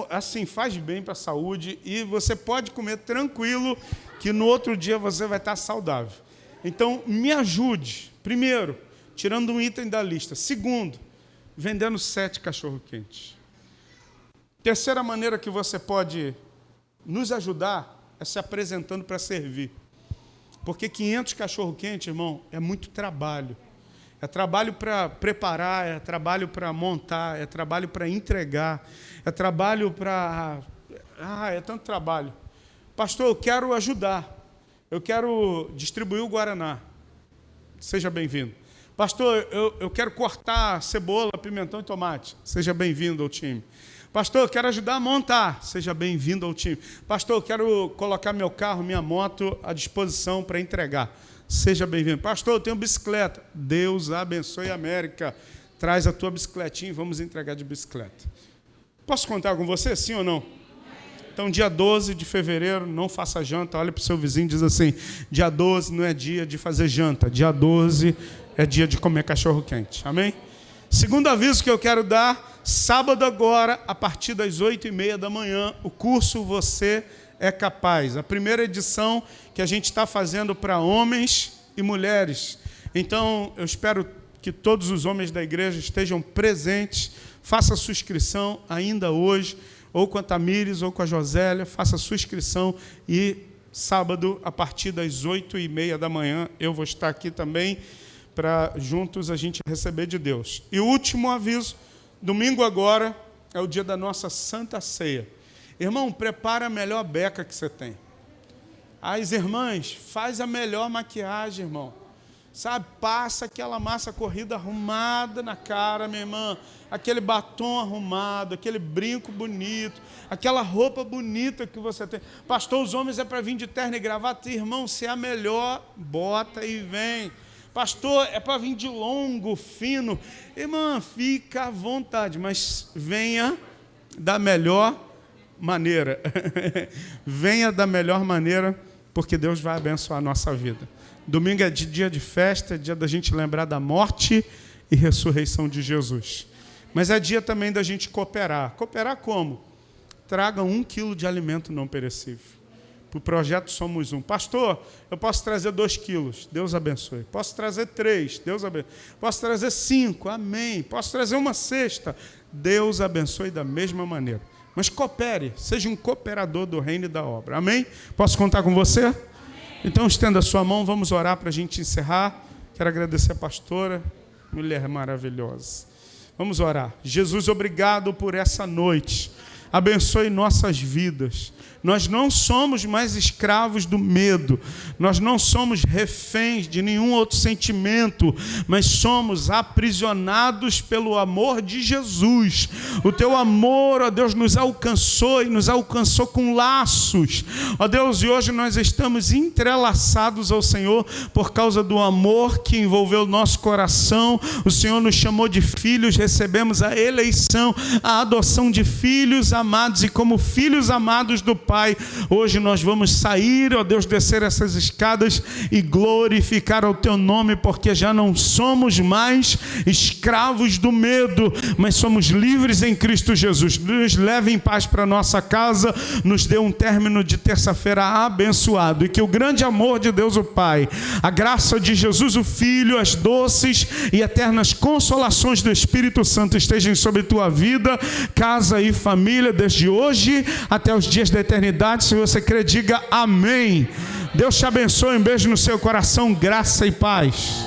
assim, faz bem para a saúde e você pode comer tranquilo que no outro dia você vai estar saudável. Então, me ajude, primeiro, tirando um item da lista. Segundo, vendendo 7 cachorro-quentes. Terceira maneira que você pode nos ajudar é se apresentando para servir. Porque 500 cachorro-quente, irmão, é muito trabalho. É trabalho para preparar, é trabalho para montar, é trabalho para entregar, é trabalho para... é tanto trabalho. Pastor, eu quero ajudar. Eu quero distribuir o Guaraná. Seja bem-vindo. Pastor, eu quero cortar cebola, pimentão e tomate. Seja bem-vindo ao time. Pastor, eu quero ajudar a montar. Seja bem-vindo ao time. Pastor, eu quero colocar meu carro, minha moto à disposição para entregar. Seja bem-vindo. Pastor, eu tenho bicicleta. Deus abençoe a América. Traz a tua bicicletinha e vamos entregar de bicicleta. Posso contar com você, sim ou não? Então, dia 12 de fevereiro, não faça janta. Olha para o seu vizinho e diz assim, dia 12 não é dia de fazer janta. Dia 12 é dia de comer cachorro-quente. Amém? Segundo aviso que eu quero dar, sábado agora, a partir das 8h30 da manhã, o curso Você é Capaz. A primeira edição que a gente está fazendo para homens e mulheres. Então, eu espero que todos os homens da igreja estejam presentes. Faça a sua inscrição ainda hoje. ou com a Tamires, ou com a Josélia, faça a sua inscrição e sábado, a partir das 8h30 da manhã, eu vou estar aqui também para juntos a gente receber de Deus. E o último aviso, domingo agora é o dia da nossa Santa Ceia. Irmão, prepara a melhor beca que você tem. As irmãs, faz a melhor maquiagem, irmão. Sabe, passa aquela massa corrida arrumada na cara, minha irmã. Aquele batom arrumado, aquele brinco bonito, aquela roupa bonita que você tem. Pastor, os homens é para vir de terno e gravata. Irmão, se é a melhor, bota e vem. Pastor, é para vir de longo, fino. Irmã, fica à vontade, mas venha da melhor maneira. Venha da melhor maneira, porque Deus vai abençoar a nossa vida. Domingo é dia de festa, é dia da gente lembrar da morte e ressurreição de Jesus. Mas é dia também da gente cooperar. Cooperar como? Traga 1 quilo de alimento não perecível. Para o projeto Somos Um. Pastor, eu posso trazer 2 quilos. Deus abençoe. Posso trazer 3. Deus abençoe. Posso trazer 5. Amém. Posso trazer 1 cesta. Deus abençoe da mesma maneira. Mas coopere. Seja um cooperador do reino e da obra. Amém? Posso contar com você? Amém. Então estenda a sua mão. Vamos orar para a gente encerrar. Quero agradecer a pastora. Mulher maravilhosa. Vamos orar. Jesus, obrigado por essa noite. Abençoe nossas vidas. Nós não somos mais escravos do medo. Nós não somos reféns de nenhum outro sentimento, mas somos aprisionados pelo amor de Jesus. O teu amor, ó Deus, nos alcançou e nos alcançou com laços. Ó Deus, e hoje nós estamos entrelaçados ao Senhor por causa do amor que envolveu o nosso coração. O Senhor nos chamou de filhos, recebemos a eleição, a adoção de filhos amados, e como filhos amados do Pai, hoje nós vamos sair, ó Deus, descer essas escadas e glorificar o teu nome, porque já não somos mais escravos do medo, mas somos livres em Cristo Jesus. Nos leve em paz para nossa casa, nos dê um término de terça-feira abençoado, e que o grande amor de Deus o Pai, a graça de Jesus o Filho, as doces e eternas consolações do Espírito Santo estejam sobre tua vida, casa e família, desde hoje até os dias da eternidade. Se você crê, diga amém. Deus te abençoe, um beijo no seu coração, graça e paz.